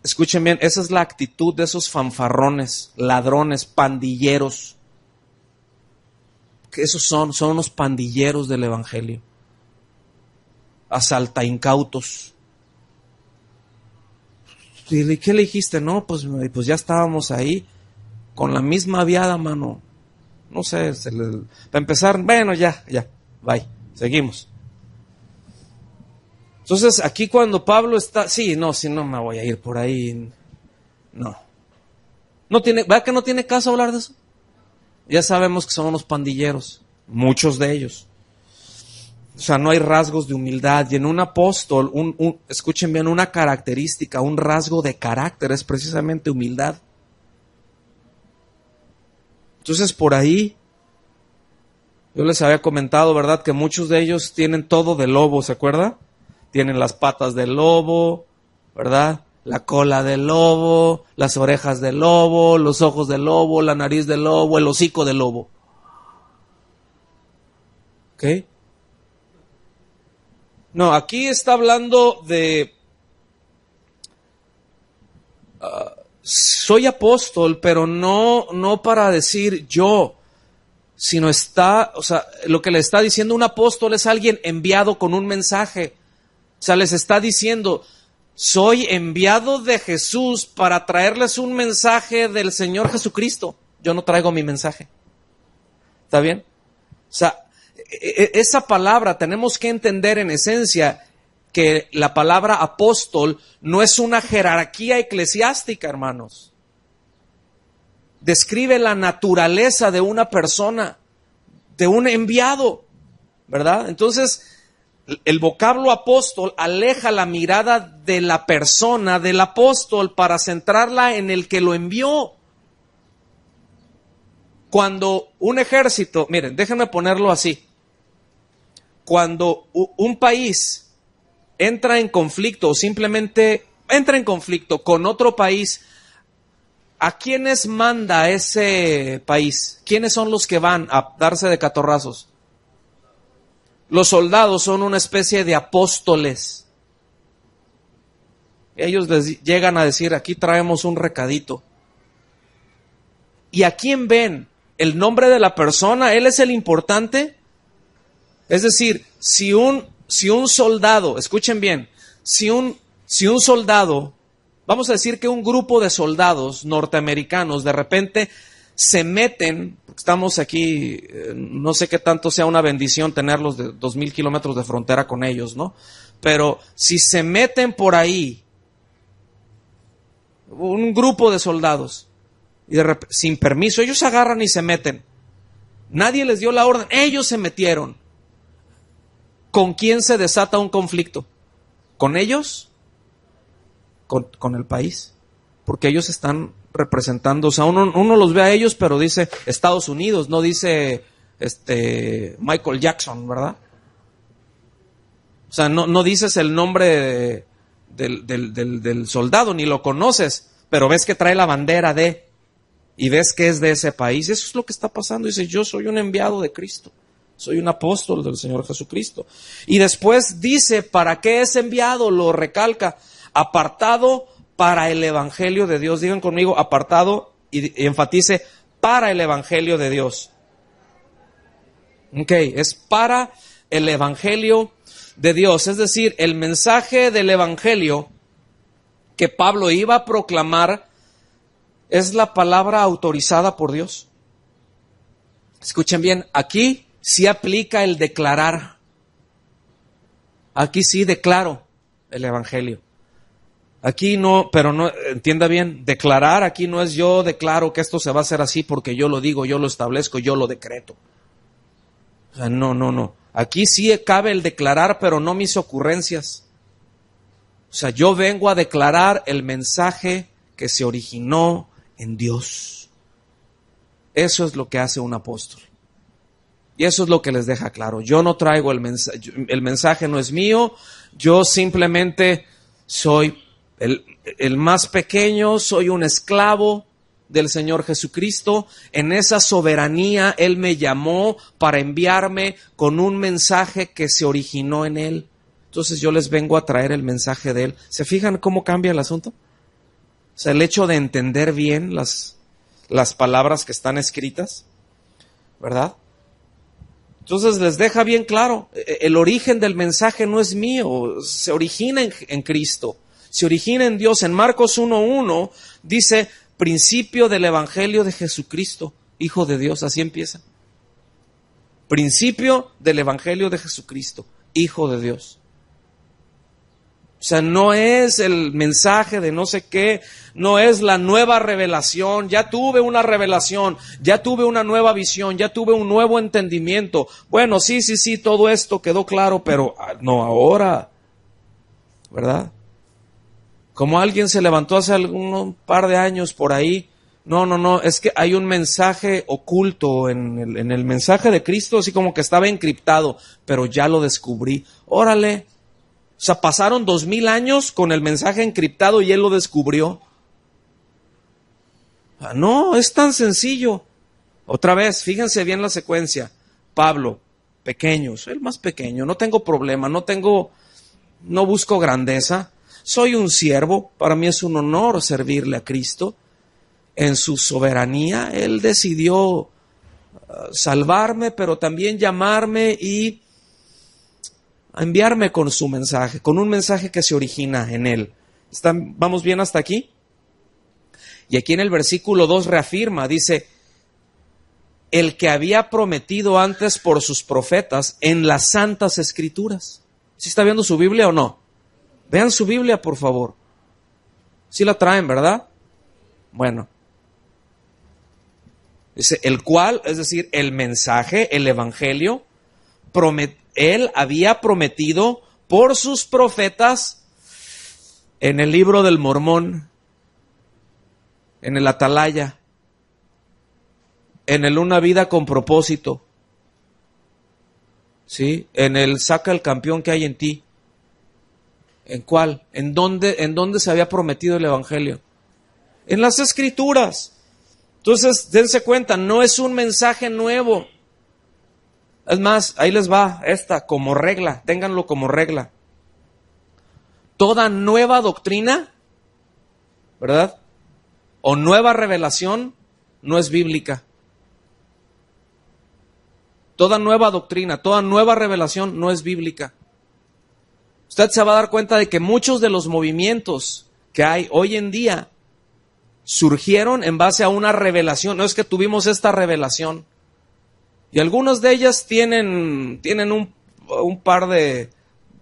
Escuchen bien, esa es la actitud de esos fanfarrones, ladrones, pandilleros. Que esos son unos pandilleros del evangelio. Asalta incautos. ¿Y qué le dijiste? No, pues ya estábamos ahí con la misma viada, mano. No sé, para empezar, bueno, ya, bye, seguimos. Entonces, aquí cuando Pablo está, si no me voy a ir por ahí, no. ¿Verdad que no tiene caso hablar de eso? Ya sabemos que son unos pandilleros, muchos de ellos. O sea, no hay rasgos de humildad. Y en un apóstol, escuchen bien, una característica, un rasgo de carácter es precisamente humildad. Entonces, por ahí, yo les había comentado, ¿verdad? Que muchos de ellos tienen todo de lobo, ¿se acuerda? Tienen las patas del lobo, ¿verdad? La cola del lobo, las orejas del lobo, los ojos del lobo, la nariz del lobo, el hocico del lobo. ¿Ok? No, aquí está hablando de... soy apóstol, pero no para decir yo, sino lo que le está diciendo un apóstol es alguien enviado con un mensaje. O sea, les está diciendo, soy enviado de Jesús para traerles un mensaje del Señor Jesucristo. Yo no traigo mi mensaje. ¿Está bien? O sea, esa palabra tenemos que entender en esencia que la palabra apóstol no es una jerarquía eclesiástica, hermanos. Describe la naturaleza de una persona, de un enviado, ¿verdad? Entonces, el vocablo apóstol aleja la mirada de la persona del apóstol para centrarla en el que lo envió. Cuando un ejército, miren, déjenme ponerlo así. Cuando un país entra en conflicto o simplemente entra en conflicto con otro país, ¿a quiénes manda ese país? ¿Quiénes son los que van a darse de catorrazos? Los soldados son una especie de apóstoles. Ellos les llegan a decir, aquí traemos un recadito. ¿Y a quién ven? ¿El nombre de la persona? ¿Él es el importante? Es decir, si un soldado, escuchen bien, si un soldado, vamos a decir que un grupo de soldados norteamericanos de repente se meten, estamos aquí, no sé qué tanto sea una bendición tenerlos de 2,000 kilómetros de frontera con ellos, ¿no? Pero si se meten por ahí, un grupo de soldados, y de repente, sin permiso, ellos agarran y se meten. Nadie les dio la orden, ellos se metieron. ¿Con quién se desata un conflicto? ¿Con ellos? Con el país. Porque ellos están representando, o sea, uno los ve a ellos, pero dice Estados Unidos, no dice Michael Jackson, ¿verdad? O sea, no dices el nombre del soldado, ni lo conoces, pero ves que trae la bandera y ves que es de ese país. Eso es lo que está pasando. Dice, yo soy un enviado de Cristo, soy un apóstol del Señor Jesucristo. Y después dice, ¿para qué es enviado? Lo recalca, apartado para el evangelio de Dios. Digan conmigo, apartado, y enfatice, para el evangelio de Dios. Ok, es para el evangelio de Dios. Es decir, el mensaje del evangelio que Pablo iba a proclamar es la palabra autorizada por Dios. Escuchen bien, aquí sí aplica el declarar. Aquí sí declaro el evangelio. Aquí no, pero no, entienda bien, declarar aquí no es yo declaro que esto se va a hacer así porque yo lo digo, yo lo establezco, yo lo decreto. O sea, no. Aquí sí cabe el declarar, pero no mis ocurrencias. O sea, yo vengo a declarar el mensaje que se originó en Dios. Eso es lo que hace un apóstol. Y eso es lo que les deja claro. Yo no traigo el mensaje no es mío, yo simplemente soy el más pequeño, soy un esclavo del Señor Jesucristo. En esa soberanía Él me llamó para enviarme con un mensaje que se originó en Él. Entonces yo les vengo a traer el mensaje de Él. ¿Se fijan cómo cambia el asunto? O sea, el hecho de entender bien las palabras que están escritas, ¿verdad? Entonces les deja bien claro, el origen del mensaje no es mío, se origina en Cristo, se origina en Dios. En Marcos 1:1 dice, principio del evangelio de Jesucristo, Hijo de Dios, así empieza. Principio del evangelio de Jesucristo, Hijo de Dios. O sea, no es el mensaje de no sé qué, no es la nueva revelación. Ya tuve una revelación, ya tuve una nueva visión, ya tuve un nuevo entendimiento. Bueno, sí, todo esto quedó claro, pero no ahora, ¿verdad? Como alguien se levantó hace un par de años por ahí. No, es que hay un mensaje oculto en el mensaje de Cristo, así como que estaba encriptado, pero ya lo descubrí. Órale. O sea, pasaron 2,000 años con el mensaje encriptado y Él lo descubrió. No, es tan sencillo. Otra vez, fíjense bien la secuencia. Pablo, pequeño, soy el más pequeño, no tengo problema, no busco grandeza. Soy un siervo, para mí es un honor servirle a Cristo. En su soberanía, Él decidió salvarme, pero también llamarme y a enviarme con su mensaje, con un mensaje que se origina en Él. ¿Vamos bien hasta aquí? Y aquí en el versículo 2 reafirma, dice, el que había prometido antes por sus profetas en las santas escrituras. ¿Sí está viendo su Biblia o no? Vean su Biblia, por favor. Sí la traen, ¿verdad? Bueno. Dice, el cual, es decir, el mensaje, el evangelio, Él había prometido por sus profetas en el libro del Mormón, en el Atalaya, en el Una vida con propósito, ¿sí? En el Saca el campeón que hay en ti. ¿En cuál? ¿En dónde se había prometido el evangelio? En las Escrituras. Entonces, dense cuenta, no es un mensaje nuevo. Es más, ahí les va esta como regla, ténganlo como regla. Toda nueva doctrina, ¿verdad? O nueva revelación no es bíblica. Toda nueva doctrina, toda nueva revelación no es bíblica. Usted se va a dar cuenta de que muchos de los movimientos que hay hoy en día surgieron en base a una revelación. No es que tuvimos esta revelación. Y algunas de ellas tienen un par de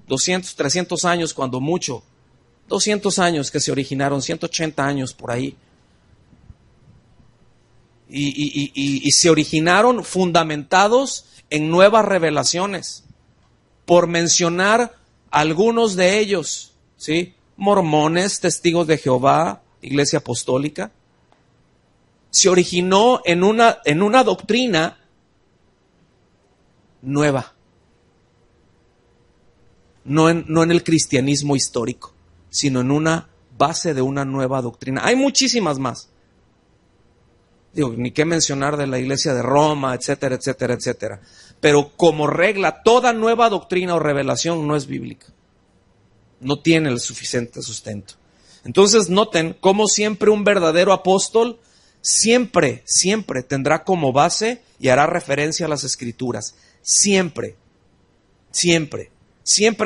200, 300 años, cuando mucho. 200 años que se originaron, 180 años por ahí. Y se originaron fundamentados en nuevas revelaciones. Por mencionar algunos de ellos, ¿sí? Mormones, testigos de Jehová, Iglesia Apostólica. Se originó en una doctrina nueva. No en el cristianismo histórico, sino en una base de una nueva doctrina. Hay muchísimas más. Digo, ni qué mencionar de la Iglesia de Roma, etcétera, etcétera, etcétera. Pero como regla, toda nueva doctrina o revelación no es bíblica. No tiene el suficiente sustento. Entonces noten cómo siempre un verdadero apóstol siempre tendrá como base y hará referencia a las Escrituras. Siempre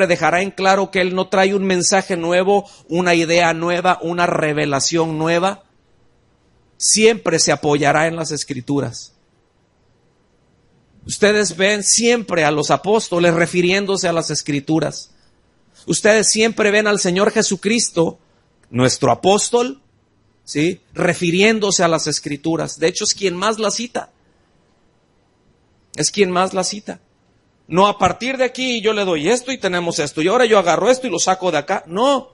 dejará en claro que él no trae un mensaje nuevo, una idea nueva, una revelación nueva. Siempre se apoyará en las Escrituras. Ustedes ven siempre a los apóstoles refiriéndose a las Escrituras. Ustedes siempre ven al Señor Jesucristo, nuestro apóstol, ¿sí?, refiriéndose a las Escrituras. De hecho, es quien más la cita. Es quien más la cita. No, a partir de aquí yo le doy esto y tenemos esto, y ahora yo agarro esto y lo saco de acá. No.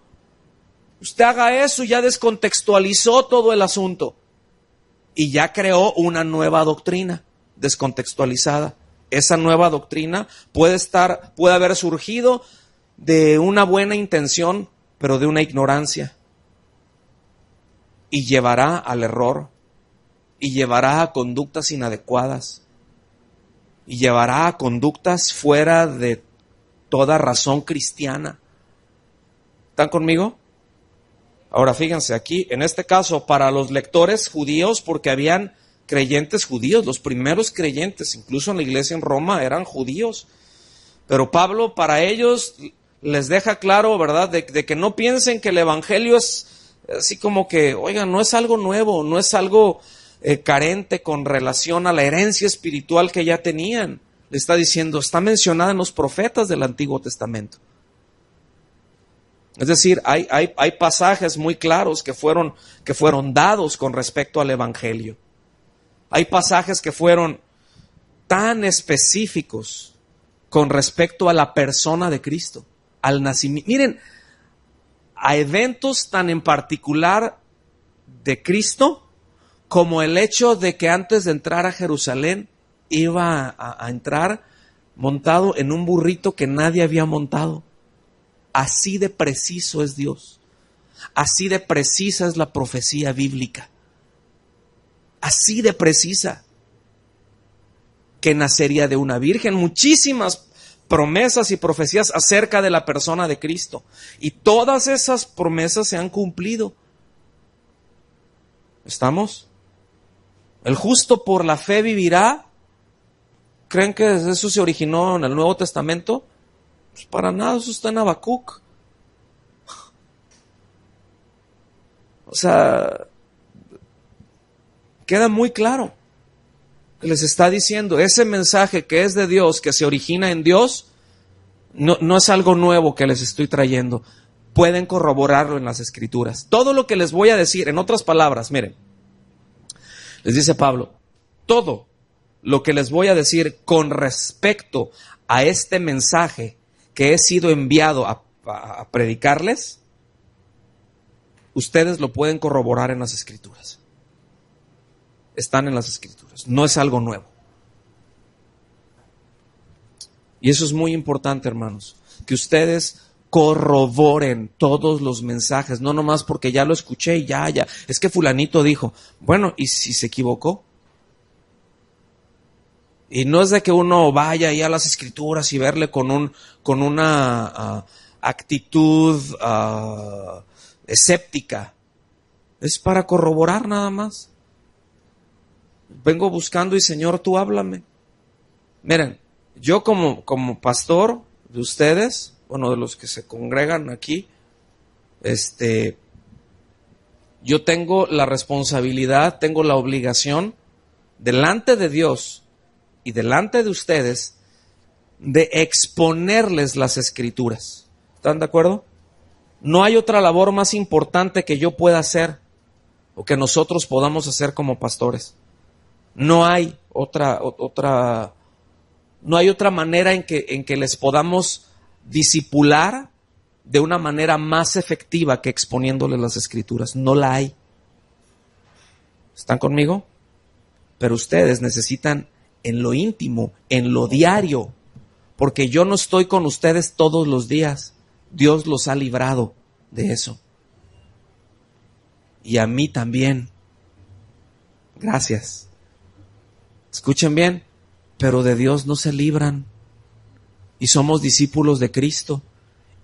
Usted haga eso y ya descontextualizó todo el asunto. Y ya creó una nueva doctrina descontextualizada. Esa nueva doctrina puede haber surgido de una buena intención, pero de una ignorancia. Y llevará al error. Y llevará a conductas inadecuadas. Y llevará a conductas fuera de toda razón cristiana. ¿Están conmigo? Ahora fíjense aquí, en este caso, para los lectores judíos, porque habían creyentes judíos, los primeros creyentes, incluso en la iglesia en Roma, eran judíos. Pero Pablo, para ellos, les deja claro, ¿verdad?, de que no piensen que el evangelio es así como que, oigan, no es algo nuevo, no es algo carente con relación a la herencia espiritual que ya tenían. Le está diciendo, está mencionada en los profetas del Antiguo Testamento. Es decir, hay pasajes muy claros que fueron dados con respecto al evangelio. Hay pasajes que fueron tan específicos con respecto a la persona de Cristo, al nacimiento. Miren, a eventos tan en particular de Cristo como el hecho de que antes de entrar a Jerusalén iba a entrar montado en un burrito que nadie había montado. Así de preciso es Dios. Así de precisa es la profecía bíblica. Así de precisa. Que nacería de una virgen. Muchísimas promesas y profecías acerca de la persona de Cristo. Y todas esas promesas se han cumplido. ¿Estamos? El justo por la fe vivirá. ¿Creen que eso se originó en el Nuevo Testamento? Pues para nada, eso está en Habacuc. O sea, queda muy claro que les está diciendo, ese mensaje que es de Dios, que se origina en Dios, no es algo nuevo que les estoy trayendo. Pueden corroborarlo en las Escrituras. Todo lo que les voy a decir, en otras palabras, miren, les dice Pablo, todo lo que les voy a decir con respecto a este mensaje que he sido enviado a predicarles, ustedes lo pueden corroborar en las Escrituras. Están en las Escrituras, no es algo nuevo. Y eso es muy importante, hermanos, que ustedes corroboren todos los mensajes, no nomás porque ya lo escuché y ya, es que fulanito dijo, bueno, ¿y si se equivocó? Y no es de que uno vaya ahí a las Escrituras y verle con una actitud escéptica. Es para corroborar nada más. Vengo buscando y Señor, tú háblame. Miren, yo como pastor de ustedes, bueno, de los que se congregan aquí, yo tengo la responsabilidad, tengo la obligación delante de Dios y delante de ustedes de exponerles las Escrituras. ¿Están de acuerdo? No hay otra labor más importante que yo pueda hacer o que nosotros podamos hacer como pastores. No hay otra manera en que les podamos discipular de una manera más efectiva que exponiéndoles las Escrituras. No la hay. ¿Están conmigo? Pero ustedes necesitan en lo íntimo, en lo diario, porque yo no estoy con ustedes todos los días. Dios los ha librado de eso. Y a mí también. Gracias. Escuchen bien, pero de Dios no se libran. Y somos discípulos de Cristo.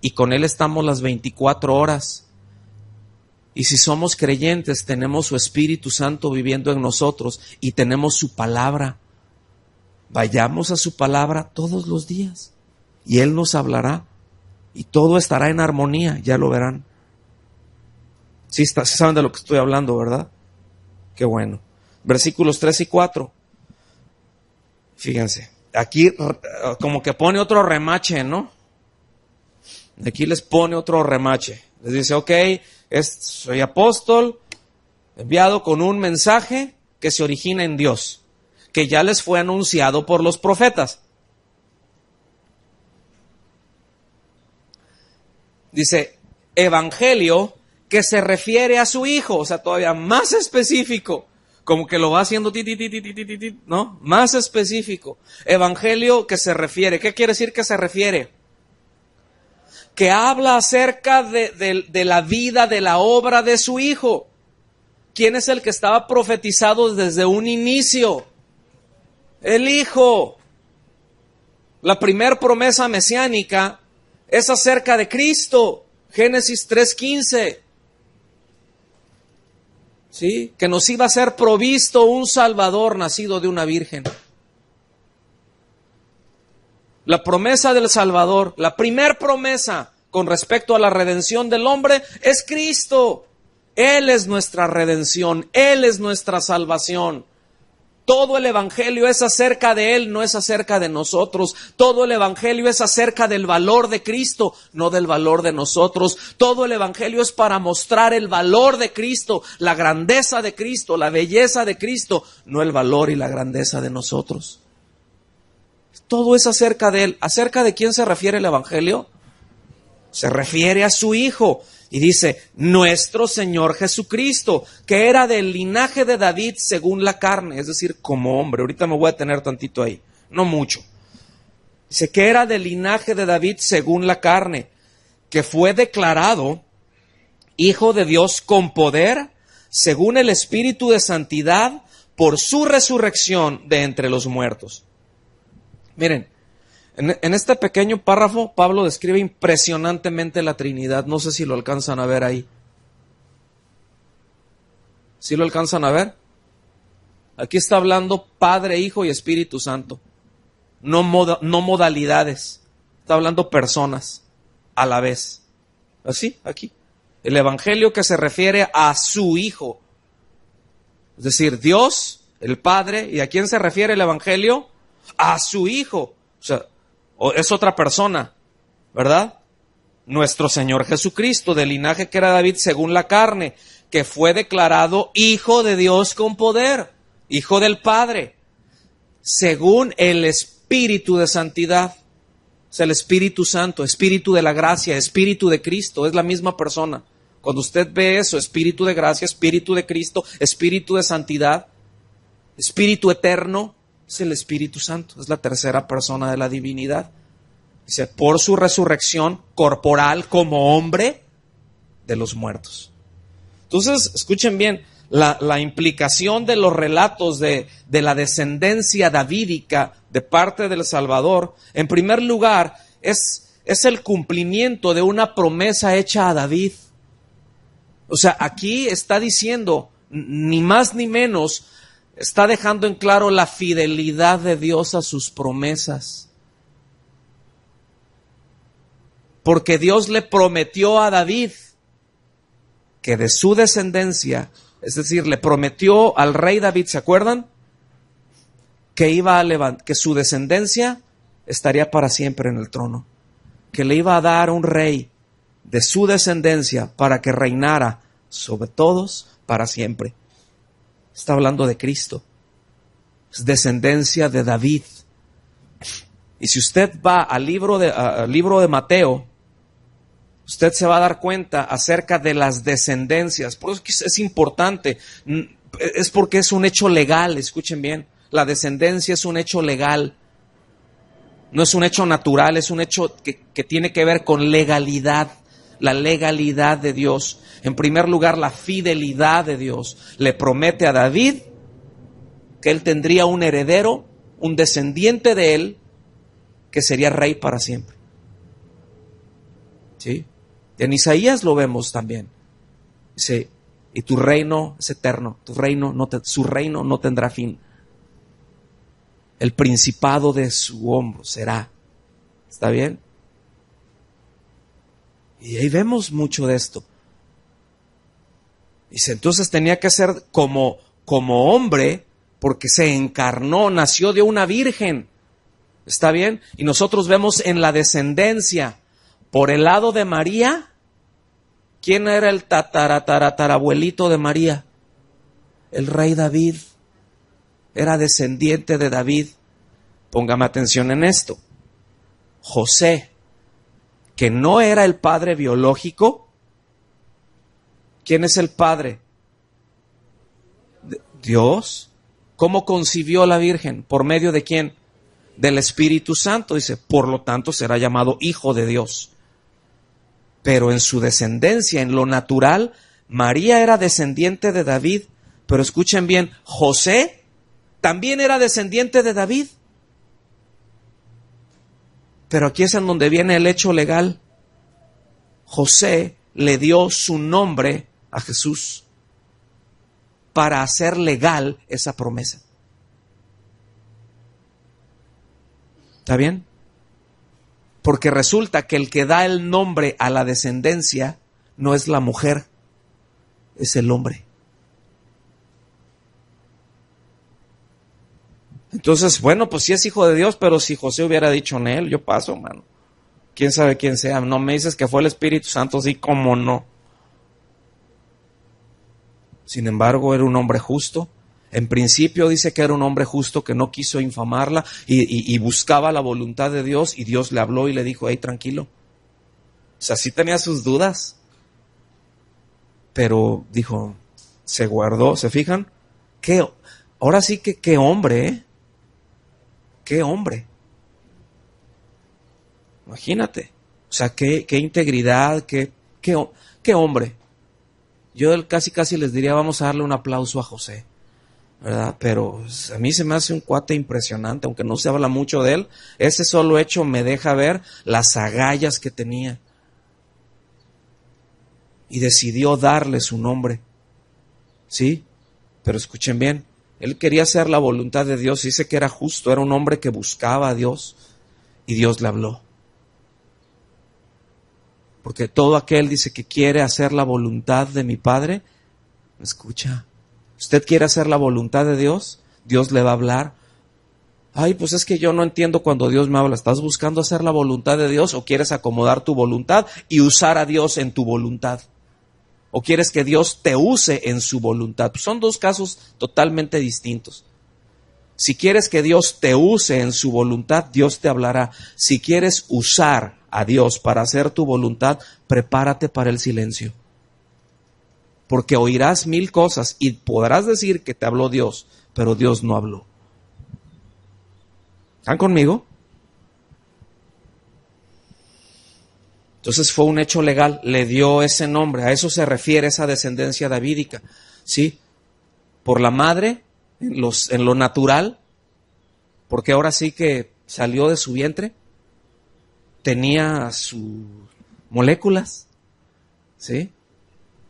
Y con Él estamos las 24 horas. Y si somos creyentes, tenemos su Espíritu Santo viviendo en nosotros y tenemos su palabra. Vayamos a su palabra todos los días y Él nos hablará y todo estará en armonía, ya lo verán. Sí saben de lo que estoy hablando, ¿verdad? Qué bueno. Versículos 3 y 4. Fíjense, aquí como que pone otro remache, ¿no? Aquí les pone otro remache. Les dice, ok, soy apóstol, enviado con un mensaje que se origina en Dios, que ya les fue anunciado por los profetas. Dice, evangelio que se refiere a su Hijo, o sea, todavía más específico, como que lo va haciendo, ¿no? Más específico. Evangelio que se refiere, ¿qué quiere decir que se refiere? Que habla acerca de la vida, de la obra de su Hijo. ¿Quién es el que estaba profetizado desde un inicio? El Hijo. La primer promesa mesiánica es acerca de Cristo. Génesis 3:15. ¿Sí? Que nos iba a ser provisto un Salvador nacido de una virgen. La promesa del Salvador, la primer promesa con respecto a la redención del hombre es Cristo. Él es nuestra redención, Él es nuestra salvación. Todo el Evangelio es acerca de Él, no es acerca de nosotros. Todo el Evangelio es acerca del valor de Cristo, no del valor de nosotros. Todo el Evangelio es para mostrar el valor de Cristo, la grandeza de Cristo, la belleza de Cristo, no el valor y la grandeza de nosotros. Todo es acerca de Él. ¿Acerca de quién se refiere el Evangelio? Se refiere a su Hijo. Y dice, nuestro Señor Jesucristo, que era del linaje de David según la carne, es decir, como hombre. Ahorita me voy a detener tantito ahí, no mucho. Dice que era del linaje de David según la carne, que fue declarado Hijo de Dios con poder, según el Espíritu de santidad, por su resurrección de entre los muertos. Miren, en este pequeño párrafo, Pablo describe impresionantemente la Trinidad. No sé si lo alcanzan a ver ahí. ¿Sí lo alcanzan a ver? Aquí está hablando Padre, Hijo y Espíritu Santo. No modalidades. Está hablando personas a la vez. Así, aquí. El Evangelio que se refiere a su Hijo. Es decir, Dios, el Padre. ¿Y a quién se refiere el Evangelio? A su Hijo. O sea, es otra persona, ¿verdad? Nuestro Señor Jesucristo, del linaje que era David según la carne, que fue declarado Hijo de Dios con poder, Hijo del Padre, según el Espíritu de santidad. O sea, el Espíritu Santo, Espíritu de la gracia, Espíritu de Cristo, es la misma persona. Cuando usted ve eso, Espíritu de gracia, Espíritu de Cristo, Espíritu de santidad, Espíritu eterno, es el Espíritu Santo, es la tercera persona de la divinidad. Dice, por su resurrección corporal como hombre de los muertos. Entonces, escuchen bien, la implicación de los relatos de la descendencia davídica de parte del Salvador, en primer lugar, es el cumplimiento de una promesa hecha a David. O sea, aquí está diciendo, ni más ni menos, está dejando en claro la fidelidad de Dios a sus promesas. Porque Dios le prometió a David que de su descendencia, es decir, le prometió al rey David, ¿se acuerdan? Que iba a levantar, que su descendencia estaría para siempre en el trono, que le iba a dar un rey de su descendencia para que reinara sobre todos para siempre. Está hablando de Cristo, es descendencia de David. Y si usted va al libro de Mateo, usted se va a dar cuenta acerca de las descendencias. Por eso es importante, es porque es un hecho legal, escuchen bien. La descendencia es un hecho legal, no es un hecho natural, es un hecho que tiene que ver con legalidad, la legalidad de Dios. En primer lugar, la fidelidad de Dios. Le promete a David que él tendría un heredero, un descendiente de él, que sería rey para siempre. ¿Sí? En Isaías lo vemos también. Dice, y tu reino es eterno, su reino no tendrá fin. El principado de su hombro será. ¿Está bien? Y ahí vemos mucho de esto. Dice, entonces tenía que ser como hombre, porque se encarnó, nació de una virgen. ¿Está bien? Y nosotros vemos en la descendencia, por el lado de María, ¿quién era el tatarabuelito de María? El rey David. Era descendiente de David. Póngame atención en esto. José, que no era el padre biológico. ¿Quién es el padre? Dios. ¿Cómo concibió la Virgen? ¿Por medio de quién? Del Espíritu Santo. Dice, por lo tanto será llamado Hijo de Dios. Pero en su descendencia, en lo natural, María era descendiente de David. Pero escuchen bien, José también era descendiente de David. Pero aquí es en donde viene el hecho legal. José le dio su nombre a Jesús para hacer legal esa promesa. ¿Está bien? Porque resulta que el que da el nombre a la descendencia no es la mujer, es el hombre. Entonces, bueno, pues sí es hijo de Dios, pero si José hubiera dicho en él, yo paso, mano. ¿Quién sabe quién sea? No me dices que fue el Espíritu Santo, sí, cómo no. Sin embargo, era un hombre justo. En principio dice que era un hombre justo que no quiso infamarla y buscaba la voluntad de Dios, y Dios le habló y le dijo, hey, tranquilo. O sea, sí tenía sus dudas, pero dijo, se guardó, ¿se fijan? Ahora sí que qué hombre, ¿eh? Qué hombre. Imagínate. O sea, qué integridad, qué hombre. Yo casi les diría, vamos a darle un aplauso a José, ¿verdad? Pero a mí se me hace un cuate impresionante, aunque no se habla mucho de él. Ese solo hecho me deja ver las agallas que tenía. Y decidió darle su nombre. ¿Sí? Pero escuchen bien, él quería hacer la voluntad de Dios, dice que era justo, era un hombre que buscaba a Dios, y Dios le habló. Porque todo aquel, dice, que quiere hacer la voluntad de mi Padre, me escucha. ¿Usted quiere hacer la voluntad de Dios? Dios le va a hablar. Ay, pues es que yo no entiendo cuando Dios me habla. ¿Estás buscando hacer la voluntad de Dios o quieres acomodar tu voluntad y usar a Dios en tu voluntad? ¿O quieres que Dios te use en su voluntad? Pues son dos casos totalmente distintos. Si quieres que Dios te use en su voluntad, Dios te hablará. Si quieres usar a Dios para hacer tu voluntad, prepárate para el silencio. Porque oirás mil cosas y podrás decir que te habló Dios, pero Dios no habló. ¿Están conmigo? Entonces fue un hecho legal, le dio ese nombre, a eso se refiere esa descendencia davídica, ¿sí? Por la madre, en lo natural, porque ahora sí que salió de su vientre, tenía sus moléculas, ¿sí?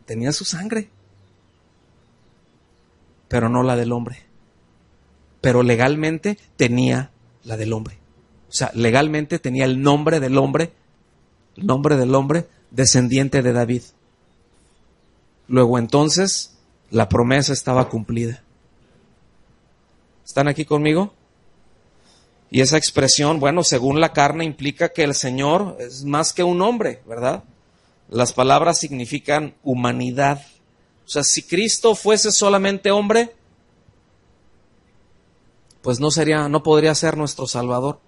Tenía su sangre, pero no la del hombre. Pero legalmente tenía la del hombre. O sea, legalmente tenía el nombre del hombre, descendiente de David. luego entonces la promesa estaba cumplida. ¿Están aquí conmigo? Y esa expresión, bueno, según la carne, implica que el Señor es más que un hombre, ¿verdad? Las palabras significan humanidad. O sea, si Cristo fuese solamente hombre, pues no podría ser nuestro Salvador.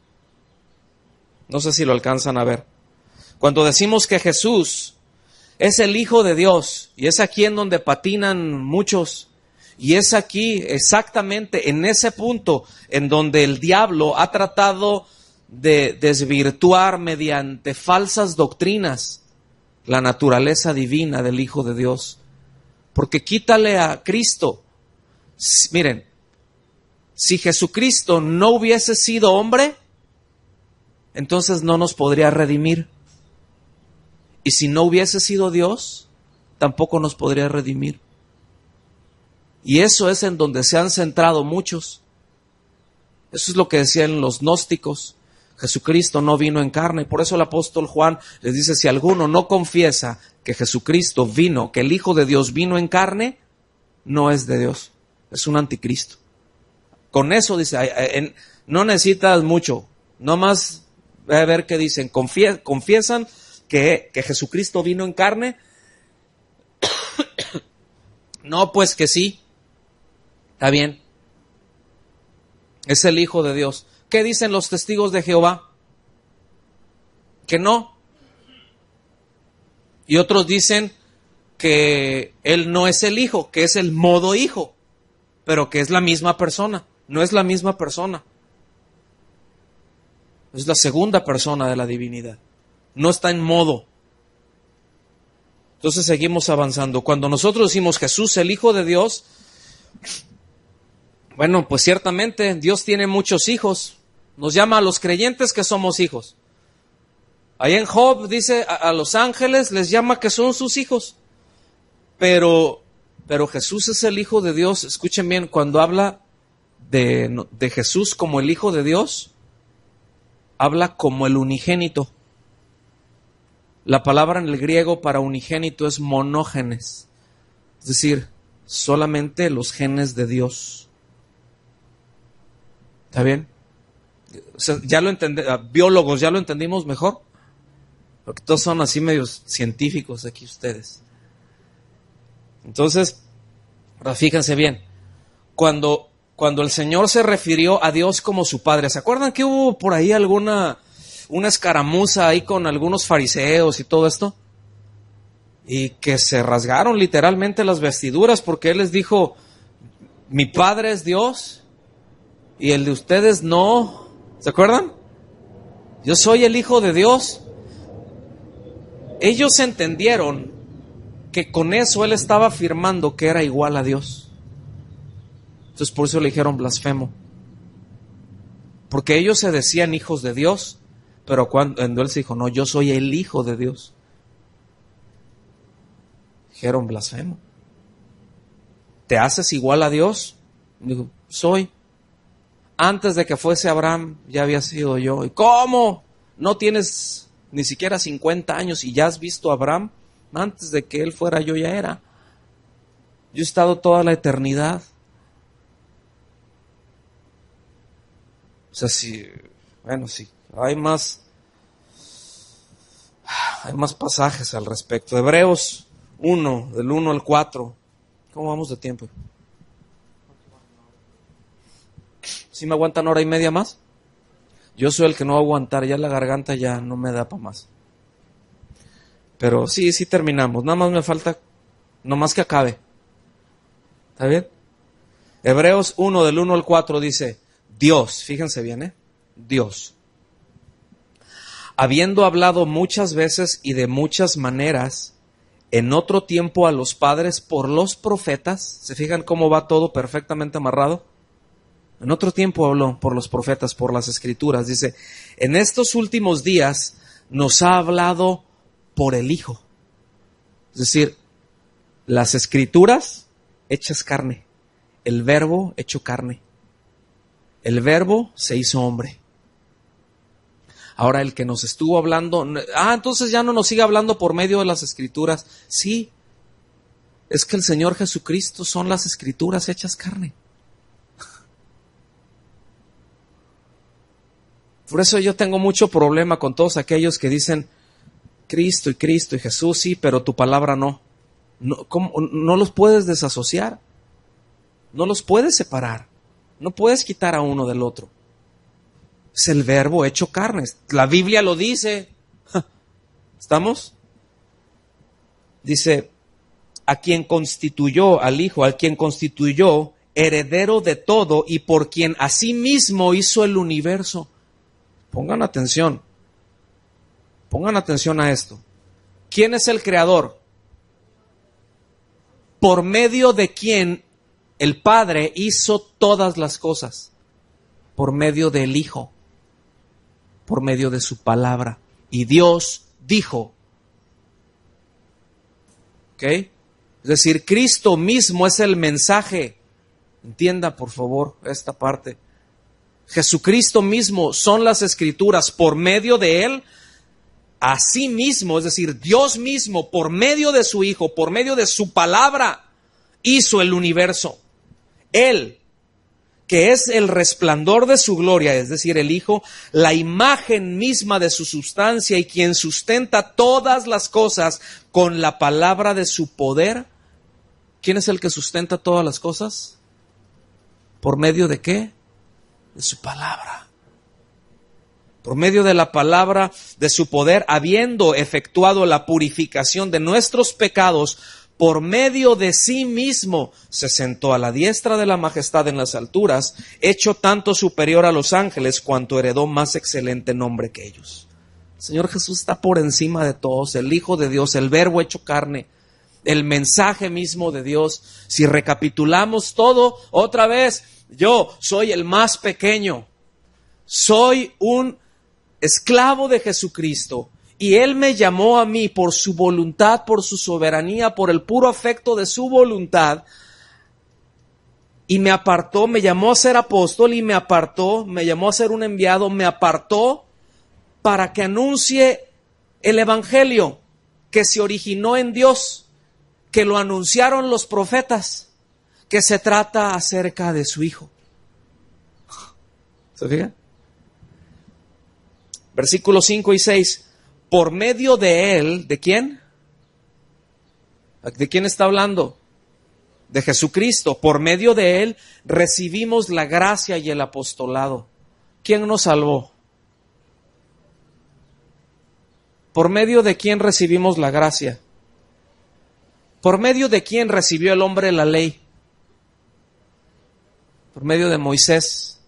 No sé si lo alcanzan a ver. Cuando decimos que Jesús es el Hijo de Dios, y es aquí en donde patinan muchos, y es aquí exactamente en ese punto en donde el diablo ha tratado de desvirtuar mediante falsas doctrinas la naturaleza divina del Hijo de Dios. Porque quítale a Cristo. Miren, si Jesucristo no hubiese sido hombre, entonces no nos podría redimir. Y si no hubiese sido Dios, tampoco nos podría redimir. Y eso es en donde se han centrado muchos. Eso es lo que decían los gnósticos. Jesucristo no vino en carne. Por eso el apóstol Juan les dice, si alguno no confiesa que Jesucristo vino, que el Hijo de Dios vino en carne, no es de Dios. Es un anticristo. Con eso dice, no necesitas mucho. Nomás a ver qué dicen. Confiesan que Jesucristo vino en carne. No, pues que sí. Está bien. Es el Hijo de Dios. ¿Qué dicen los testigos de Jehová? Que no. Y otros dicen que Él no es el Hijo, que es el modo Hijo, pero que es la misma persona. No es la misma persona. Es la segunda persona de la divinidad. No está en modo. Entonces seguimos avanzando. Cuando nosotros decimos Jesús, el Hijo de Dios, bueno, pues ciertamente Dios tiene muchos hijos. Nos llama a los creyentes que somos hijos. Ahí en Job dice a los ángeles, les llama que son sus hijos. Pero Jesús es el Hijo de Dios. Escuchen bien, cuando habla de Jesús como el Hijo de Dios, habla como el unigénito. La palabra en el griego para unigénito es monógenes, es decir, solamente los genes de Dios. ¿Está bien? O sea, ya lo biólogos, ¿ya lo entendimos mejor? Porque todos son así medios científicos aquí ustedes. Entonces, ahora fíjense bien, cuando el Señor se refirió a Dios como su Padre, ¿se acuerdan que hubo por ahí una escaramuza ahí con algunos fariseos y todo esto? Y que se rasgaron literalmente las vestiduras porque Él les dijo, mi Padre es Dios y el de ustedes no. ¿Se acuerdan? Yo soy el Hijo de Dios. Ellos entendieron que con eso Él estaba afirmando que era igual a Dios. Entonces por eso le dijeron blasfemo. Porque ellos se decían hijos de Dios, pero cuando Él se dijo, no, yo soy el Hijo de Dios, dijeron blasfemo. ¿Te haces igual a Dios? Dijo, soy. Antes de que fuese Abraham, ya había sido yo. ¿Y cómo? ¿No tienes ni siquiera 50 años y ya has visto a Abraham? Antes de que él fuera, yo ya era. Yo he estado toda la eternidad. O sea, sí, bueno, sí, hay más pasajes al respecto. Hebreos 1, del 1 al 4. ¿Cómo vamos de tiempo? ¿Sí me aguantan hora y media más? Yo soy el que no va a aguantar, ya la garganta ya no me da para más. Pero sí terminamos. Nada más me falta, nomás que acabe. ¿Está bien? Hebreos 1, del 1 al 4 dice, Dios, fíjense bien, Dios, habiendo hablado muchas veces y de muchas maneras, en otro tiempo a los padres por los profetas, ¿se fijan cómo va todo perfectamente amarrado? En otro tiempo habló por los profetas, por las escrituras, dice, en estos últimos días nos ha hablado por el Hijo. Es decir, las escrituras hechas carne, el verbo hecho carne. El verbo se hizo hombre. Ahora el que nos estuvo hablando, entonces ya no nos sigue hablando por medio de las escrituras. Sí, Es que el Señor Jesucristo son las Escrituras hechas carne. Por eso yo tengo mucho problema con todos aquellos que dicen Cristo y Jesús, sí, pero tu palabra no. No, ¿cómo? No los puedes desasociar. No los puedes separar. No puedes quitar a uno del otro. Es el Verbo hecho carne. La Biblia lo dice. ¿Estamos? Dice, a quien constituyó al Hijo, a quien constituyó heredero de todo y por quien asimismo hizo el universo. Pongan atención a esto. ¿Quién es el creador? Por medio de quien el Padre hizo todas las cosas. Por medio del Hijo. Por medio de su palabra. Y Dios dijo. ¿Ok? Es decir, Cristo mismo es el mensaje. Entienda, por favor, esta parte. Jesucristo mismo son las Escrituras. Por medio de Él, así mismo, es decir, Dios mismo, por medio de su Hijo, por medio de su palabra, hizo el universo. Él, que es el resplandor de su gloria, es decir, el Hijo, la imagen misma de su sustancia y quien sustenta todas las cosas con la palabra de su poder. ¿Quién es el que sustenta todas las cosas? ¿Por medio de qué? De su palabra. Por medio de la palabra de su poder, habiendo efectuado la purificación de nuestros pecados, por medio de sí mismo se sentó a la diestra de la majestad en las alturas, hecho tanto superior a los ángeles cuanto heredó más excelente nombre que ellos. El Señor Jesús está por encima de todos, el Hijo de Dios, el Verbo hecho carne, el mensaje mismo de Dios. Si recapitulamos todo, otra vez, yo soy el más pequeño, soy un esclavo de Jesucristo. Y Él me llamó a mí por su voluntad, por su soberanía, por el puro afecto de su voluntad. Y me apartó, me llamó a ser apóstol y me apartó, me llamó a ser un enviado, me apartó para que anuncie el evangelio que se originó en Dios, que lo anunciaron los profetas, que se trata acerca de su Hijo. ¿Se fijan? Versículos 5 y 6. Por medio de Él, ¿de quién? ¿De quién está hablando? De Jesucristo. Por medio de Él recibimos la gracia y el apostolado. ¿Quién nos salvó? ¿Por medio de quién recibimos la gracia? ¿Por medio de quién recibió el hombre la ley? Por medio de Moisés.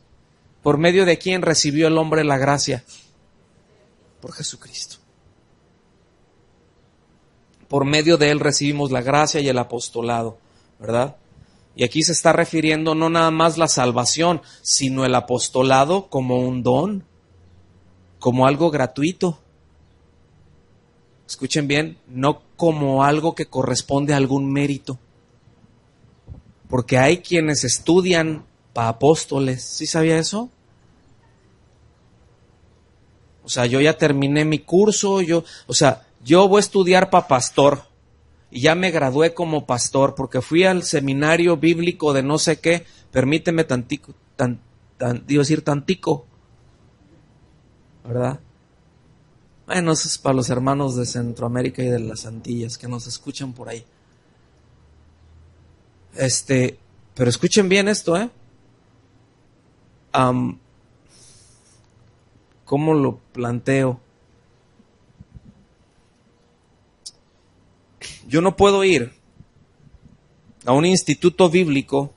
¿Por medio de quién recibió el hombre la gracia? Por Jesucristo. Por medio de Él recibimos la gracia y el apostolado, ¿verdad? Y aquí se está refiriendo no nada más la salvación, sino el apostolado como un don, como algo gratuito. Escuchen bien, no como algo que corresponde a algún mérito. Porque hay quienes estudian para apóstoles. ¿Sí sabía eso? O sea, yo ya terminé mi curso, yo voy a estudiar para pastor y ya me gradué como pastor porque fui al seminario bíblico de no sé qué, permíteme tantico, tantico, ¿verdad? Bueno, eso es para los hermanos de Centroamérica y de las Antillas que nos escuchan por ahí. Pero escuchen bien esto, ¿cómo lo planteo? Yo no puedo ir a un instituto bíblico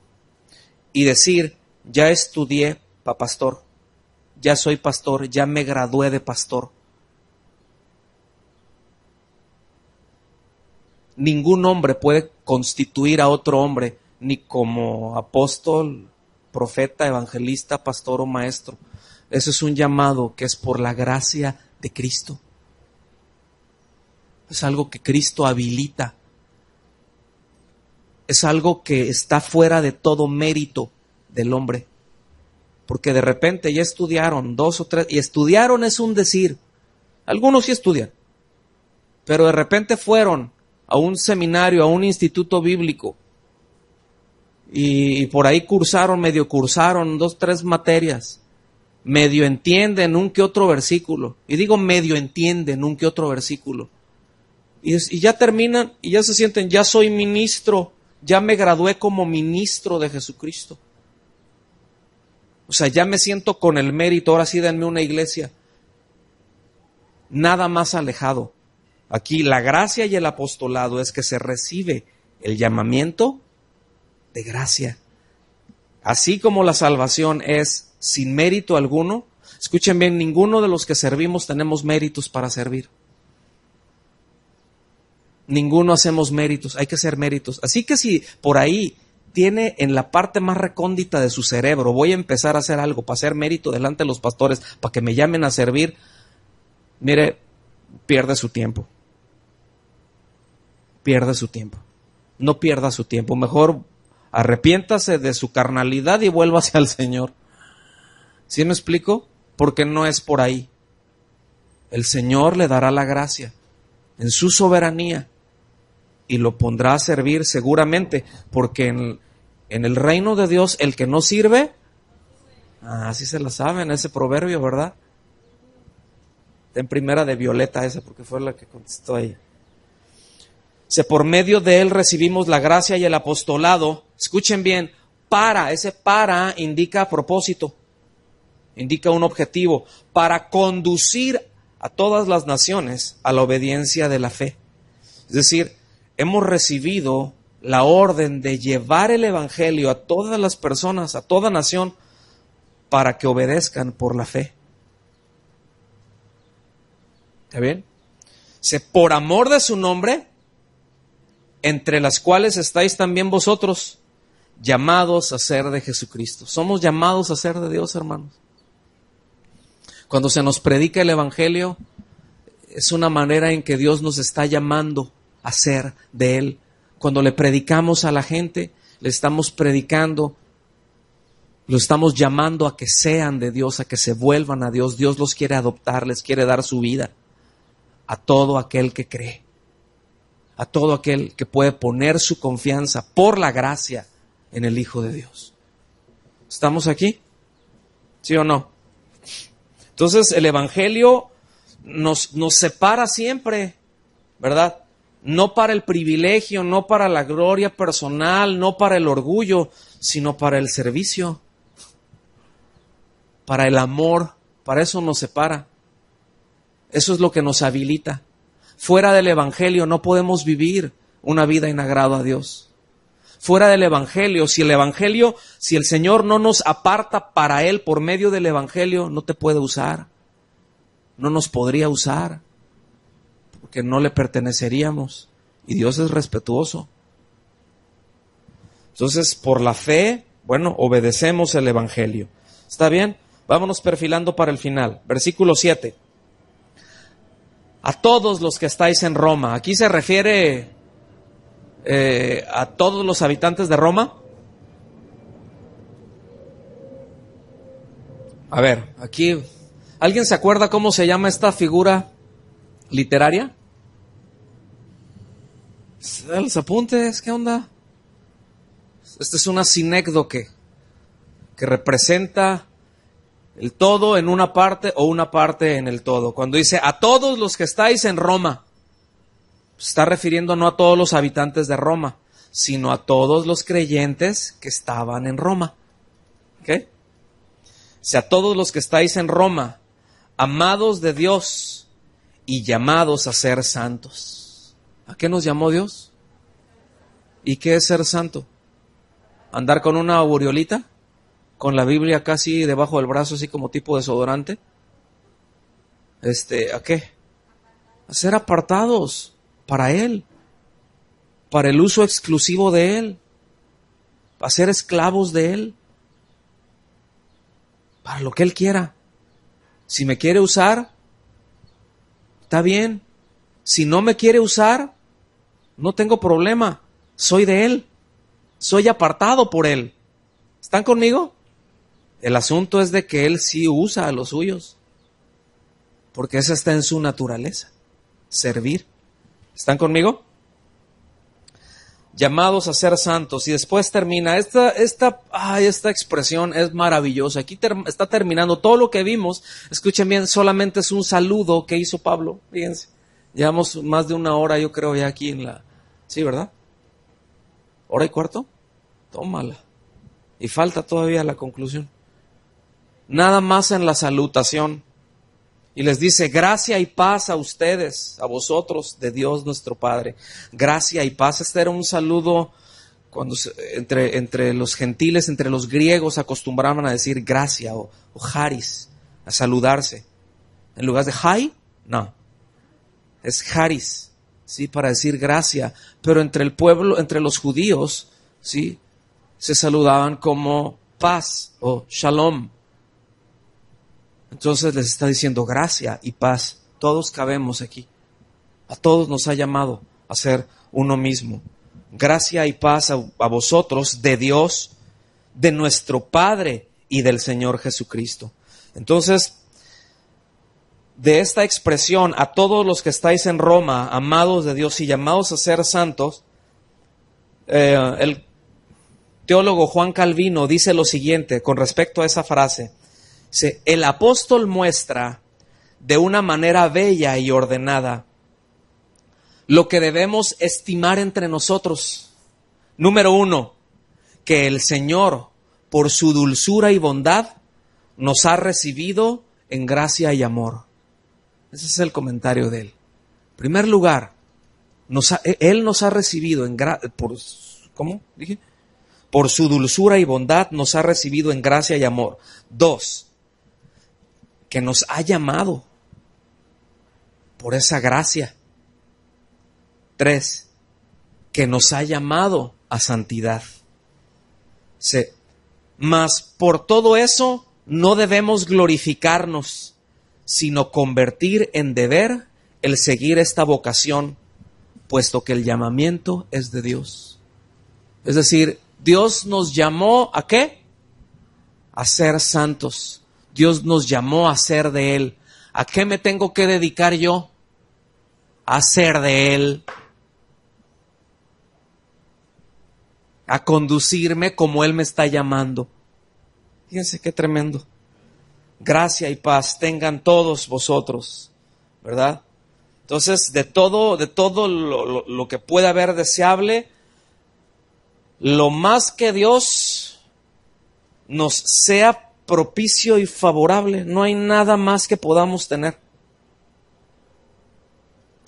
y decir, ya estudié para pastor, ya soy pastor, ya me gradué de pastor. Ningún hombre puede constituir a otro hombre, ni como apóstol, profeta, evangelista, pastor o maestro. Eso es un llamado que es por la gracia de Cristo. Es algo que Cristo habilita. Es algo que está fuera de todo mérito del hombre. Porque de repente ya estudiaron 2 o 3, y estudiaron es un decir. Algunos sí estudian. Pero de repente fueron a un seminario, a un instituto bíblico, y por ahí medio cursaron 2, 3 materias, medio entienden un que otro versículo, y digo medio entienden un que otro versículo, y ya terminan, y ya se sienten, ya soy ministro, ya me gradué como ministro de Jesucristo. O sea, ya me siento con el mérito, ahora sí denme una iglesia. Nada más alejado. Aquí la gracia y el apostolado es que se recibe el llamamiento de gracia. Así como la salvación es sin mérito alguno, escuchen bien, ninguno de los que servimos tenemos méritos para servir. Ninguno hacemos méritos, hay que hacer méritos. Así que si por ahí tiene en la parte más recóndita de su cerebro, voy a empezar a hacer algo para hacer mérito delante de los pastores, para que me llamen a servir, mire, pierde su tiempo. Pierde su tiempo. No pierda su tiempo. Mejor arrepiéntase de su carnalidad y vuélvase al Señor. ¿Sí me explico? Porque no es por ahí. El Señor le dará la gracia en su soberanía y lo pondrá a servir seguramente, porque en el reino de Dios el que no sirve, así se la saben, ese proverbio, ¿verdad? En primera de Violeta esa, porque fue la que contestó ahí. Por medio de él recibimos la gracia y el apostolado. Escuchen bien, ese para indica propósito, indica un objetivo, para conducir a todas las naciones a la obediencia de la fe. Es decir, hemos recibido la orden de llevar el evangelio a todas las personas, a toda nación, para que obedezcan por la fe. ¿Está bien? Por amor de su nombre, entre las cuales estáis también vosotros, llamados a ser de Jesucristo. Somos llamados a ser de Dios, hermanos. Cuando se nos predica el evangelio, es una manera en que Dios nos está llamando a ser de Él. Cuando le predicamos a la gente, le estamos predicando, lo estamos llamando a que sean de Dios, a que se vuelvan a Dios. Dios los quiere adoptar, les quiere dar su vida a todo aquel que cree, a todo aquel que puede poner su confianza por la gracia en el Hijo de Dios. ¿Estamos aquí? ¿Sí o no? Entonces el evangelio nos separa siempre, ¿verdad? No para el privilegio, no para la gloria personal, no para el orgullo, sino para el servicio, para el amor. Para eso nos separa. Eso es lo que nos habilita. Fuera del evangelio no podemos vivir una vida en agrado a Dios. Fuera del evangelio, si el Señor no nos aparta para Él por medio del evangelio, no te puede usar. No nos podría usar, porque no le perteneceríamos. Y Dios es respetuoso. Entonces, por la fe, obedecemos el evangelio. ¿Está bien? Vámonos perfilando para el final. Versículo 7. A todos los que estáis en Roma. Aquí se refiere a todos los habitantes de Roma. A ver, aquí, ¿alguien se acuerda cómo se llama esta figura literaria? Los apuntes, ¿qué onda? Esta es una sinécdoque que representa el todo en una parte o una parte en el todo. Cuando dice a todos los que estáis en Roma, se está refiriendo no a todos los habitantes de Roma, sino a todos los creyentes que estaban en Roma. ¿Ok? O sea, a todos los que estáis en Roma, amados de Dios y llamados a ser santos. ¿A qué nos llamó Dios? ¿Y qué es ser santo? ¿Andar con una aureolita? ¿Con la Biblia casi debajo del brazo, así como tipo desodorante? ¿A qué? A ser apartados para Él, para el uso exclusivo de Él, a ser esclavos de Él, para lo que Él quiera. Si me quiere usar, está bien. Si no me quiere usar, no tengo problema. Soy de Él, soy apartado por Él. ¿Están conmigo? El asunto es de que Él sí usa a los suyos, porque esa está en su naturaleza, servir. ¿Están conmigo? llamados a ser santos. Y después termina, esta expresión es maravillosa. Aquí está terminando todo lo que vimos. Escuchen bien, solamente es un saludo que hizo Pablo. Fíjense, llevamos más de una hora, yo creo, ya aquí sí, ¿verdad? ¿Hora y cuarto? Tómala. Y falta todavía la conclusión. Nada más en la salutación. Y les dice, gracia y paz a ustedes, a vosotros, de Dios nuestro Padre. Gracia y paz. Este era un saludo cuando entre los gentiles, entre los griegos, acostumbraban a decir gracia o charis, a saludarse. En lugar de jai, no. Es charis, ¿sí? Para decir gracia. Pero entre el pueblo, entre los judíos, ¿sí? Se saludaban como paz o shalom. Entonces les está diciendo gracia y paz. Todos cabemos aquí. A todos nos ha llamado a ser uno mismo. Gracia y paz a vosotros de Dios, de nuestro Padre y del Señor Jesucristo. Entonces, de esta expresión, a todos los que estáis en Roma, amados de Dios y llamados a ser santos, el teólogo Juan Calvino dice lo siguiente con respecto a esa frase. El apóstol muestra de una manera bella y ordenada lo que debemos estimar entre nosotros. Número 1, que el Señor, por su dulzura y bondad, nos ha recibido en gracia y amor. Ese es el comentario de él. En primer lugar, Él nos ha recibido ¿cómo dije? Por su dulzura y bondad nos ha recibido en gracia y amor. 2, que nos ha llamado por esa gracia. 3, que nos ha llamado a santidad. Mas por todo eso no debemos glorificarnos, sino convertir en deber el seguir esta vocación, puesto que el llamamiento es de Dios. Es decir, Dios nos llamó ¿a qué? A ser santos. Dios nos llamó a ser de Él. ¿A qué me tengo que dedicar yo? A ser de Él. A conducirme como Él me está llamando. Fíjense qué tremendo. Gracia y paz tengan todos vosotros, ¿verdad? Entonces, de todo lo que pueda haber deseable, lo más que Dios nos sea propicio y favorable, no hay nada más que podamos tener.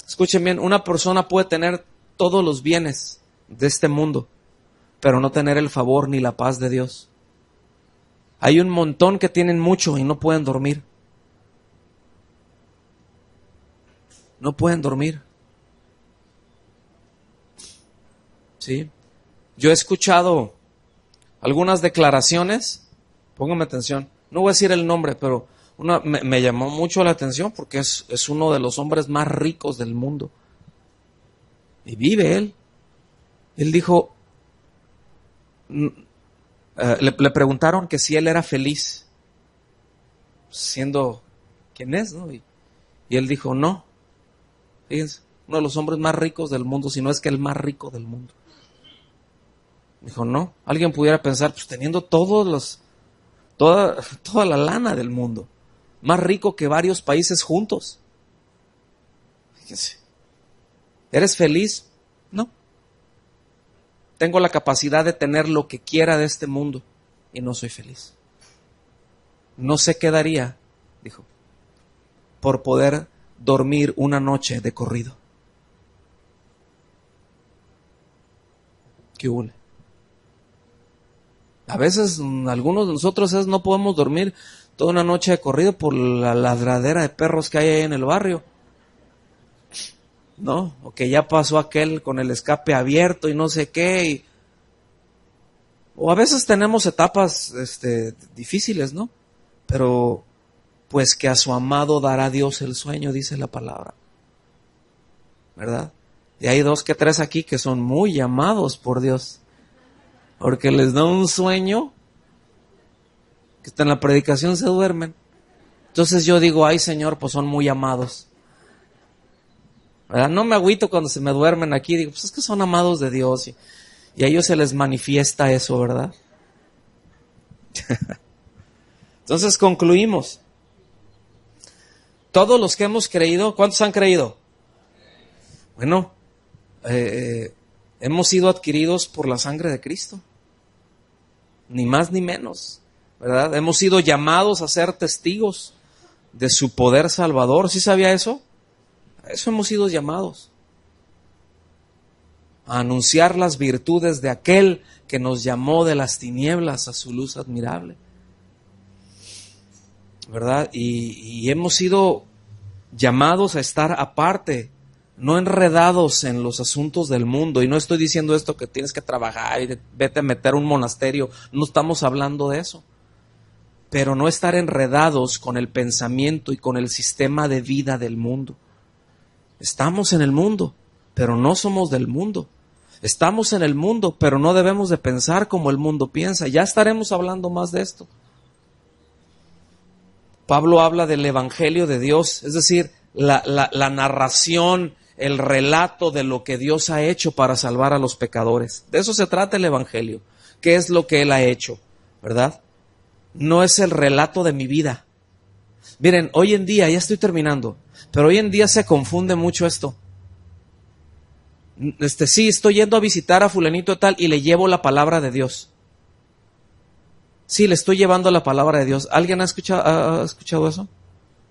Escuchen bien, una persona puede tener todos los bienes de este mundo, pero no tener el favor ni la paz de Dios. Hay un montón que tienen mucho y no pueden dormir. No pueden dormir. ¿Sí? Yo he escuchado algunas declaraciones. Póngame atención, no voy a decir el nombre, pero me llamó mucho la atención porque es uno de los hombres más ricos del mundo. Y vive él. Él dijo, le preguntaron que si él era feliz, siendo quien es, ¿no? Y él dijo, no. Fíjense, uno de los hombres más ricos del mundo, si no es que el más rico del mundo. Dijo, no. Alguien pudiera pensar, pues teniendo toda la lana del mundo, más rico que varios países juntos. Fíjense, ¿eres feliz? No. Tengo la capacidad de tener lo que quiera de este mundo y no soy feliz. No sé qué daría, dijo, por poder dormir una noche de corrido. ¿Qué hubo? A veces algunos de nosotros no podemos dormir toda una noche de corrido por la ladradera de perros que hay ahí en el barrio. ¿No? O que ya pasó aquel con el escape abierto y no sé qué. O a veces tenemos etapas difíciles, ¿no? Pero pues que a su amado dará Dios el sueño, dice la palabra. ¿Verdad? Y hay 2 que 3 aquí que son muy llamados por Dios. Porque les da un sueño que hasta en la predicación se duermen. Entonces yo digo, ay Señor, pues son muy amados. ¿verdad? No me agüito cuando se me duermen aquí, digo, pues es que son amados de Dios y a ellos se les manifiesta eso, ¿verdad? Entonces concluimos. Todos los que hemos creído, ¿cuántos han creído? Bueno, hemos sido adquiridos por la sangre de Cristo, ni más ni menos, ¿verdad? Hemos sido llamados a ser testigos de su poder salvador. ¿Sí sabía eso? A eso hemos sido llamados, a anunciar las virtudes de aquel que nos llamó de las tinieblas a su luz admirable, ¿verdad? Y hemos sido llamados a estar aparte, no enredados en los asuntos del mundo. Y no estoy diciendo esto que tienes que trabajar y vete a meter un monasterio, no estamos hablando de eso. Pero no estar enredados con el pensamiento y con el sistema de vida del mundo. Estamos en el mundo, pero no somos del mundo. Estamos en el mundo, pero no debemos de pensar como el mundo piensa. Ya estaremos hablando más de esto. Pablo habla del evangelio de Dios, es decir, la narración, el relato de lo que Dios ha hecho para salvar a los pecadores. De eso se trata el evangelio. ¿Qué es lo que Él ha hecho? ¿Verdad? No es el relato de mi vida. Miren, hoy en día, ya estoy terminando, pero hoy en día se confunde mucho esto. Sí, estoy yendo a visitar a fulanito de tal y le llevo la palabra de Dios. Sí, le estoy llevando la palabra de Dios. ¿Alguien ha escuchado eso?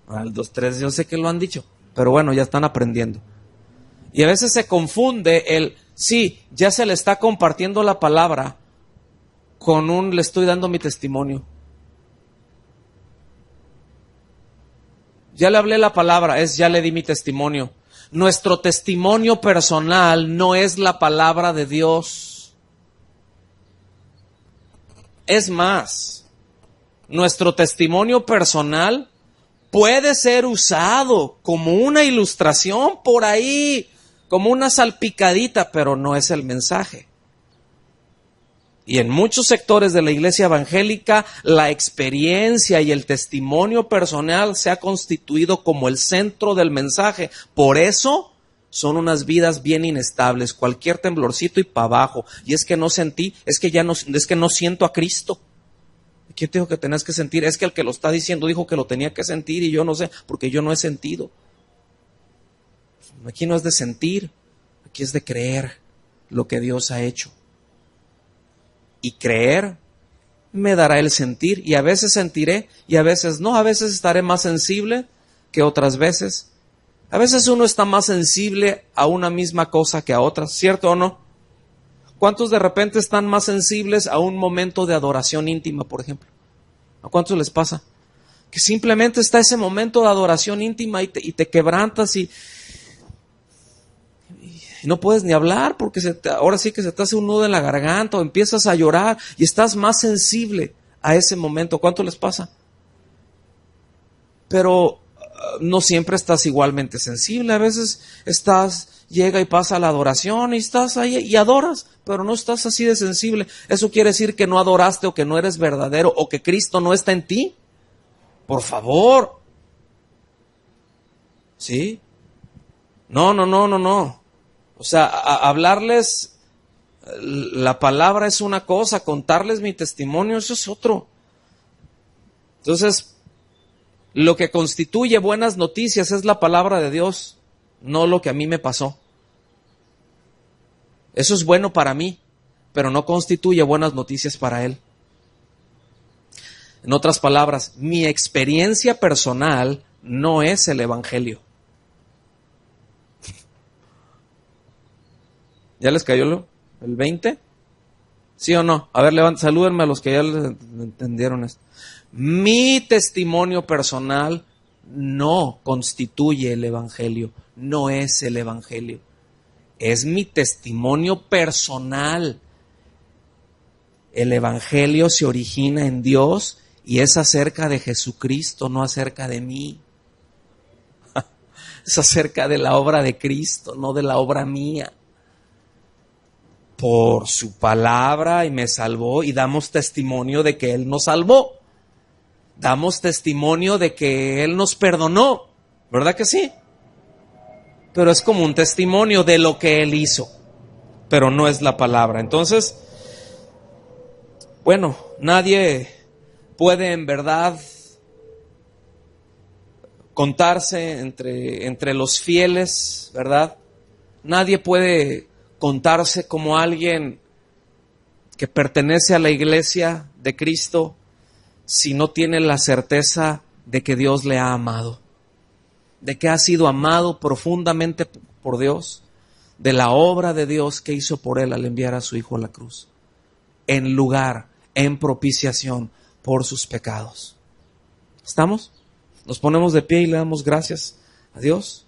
Al 2, 3, yo sé que lo han dicho, pero bueno, ya están aprendiendo. Y a veces se confunde sí, ya se le está compartiendo la palabra con le estoy dando mi testimonio. Ya le hablé la palabra, ya le di mi testimonio. Nuestro testimonio personal no es la palabra de Dios. Es más, nuestro testimonio personal puede ser usado como una ilustración por ahí, como una salpicadita, pero no es el mensaje. Y en muchos sectores de la iglesia evangélica, la experiencia y el testimonio personal se ha constituido como el centro del mensaje. Por eso son unas vidas bien inestables, cualquier temblorcito y para abajo. Y es que no sentí, es que no siento a Cristo. ¿Quién te dijo que tenías que sentir? Es que el que lo está diciendo dijo que lo tenía que sentir y yo no sé, porque yo no he sentido. Aquí no es de sentir, aquí es de creer lo que Dios ha hecho. Y creer me dará el sentir, y a veces sentiré y a veces no, a veces estaré más sensible que otras veces. A veces uno está más sensible a una misma cosa que a otras, ¿cierto o no? ¿Cuántos de repente están más sensibles a un momento de adoración íntima, por ejemplo? ¿A cuántos les pasa? Que simplemente está ese momento de adoración íntima y te quebrantas y no puedes ni hablar porque ahora sí que se te hace un nudo en la garganta o empiezas a llorar y estás más sensible a ese momento. ¿Cuánto les pasa? Pero no siempre estás igualmente sensible. A veces llega y pasa la adoración y estás ahí y adoras, pero no estás así de sensible. ¿Eso quiere decir que no adoraste o que no eres verdadero o que Cristo no está en ti? Por favor. ¿Sí? No. O sea, hablarles la palabra es una cosa, contarles mi testimonio, eso es otro. Entonces, lo que constituye buenas noticias es la palabra de Dios, no lo que a mí me pasó. Eso es bueno para mí, pero no constituye buenas noticias para Él. En otras palabras, mi experiencia personal no es el evangelio. ¿Ya les cayó el 20? ¿Sí o no? A ver, salúdenme a los que ya les entendieron esto. Mi testimonio personal no constituye el evangelio, no es el evangelio. Es mi testimonio personal. El evangelio se origina en Dios y es acerca de Jesucristo, no acerca de mí. Es acerca de la obra de Cristo, no de la obra mía. Por su palabra y me salvó y damos testimonio de que Él nos salvó. Damos testimonio de que Él nos perdonó. ¿Verdad que sí? pero es como un testimonio de lo que Él hizo, pero no es la palabra. Entonces, bueno, nadie puede en verdad contarse entre los fieles, ¿verdad? Nadie puede contarse como alguien que pertenece a la iglesia de Cristo si no tiene la certeza de que Dios le ha amado, de que ha sido amado profundamente por Dios, de la obra de Dios que hizo por Él al enviar a su Hijo a la cruz, en lugar, en propiciación por sus pecados. ¿Estamos? Nos ponemos de pie y le damos gracias a Dios.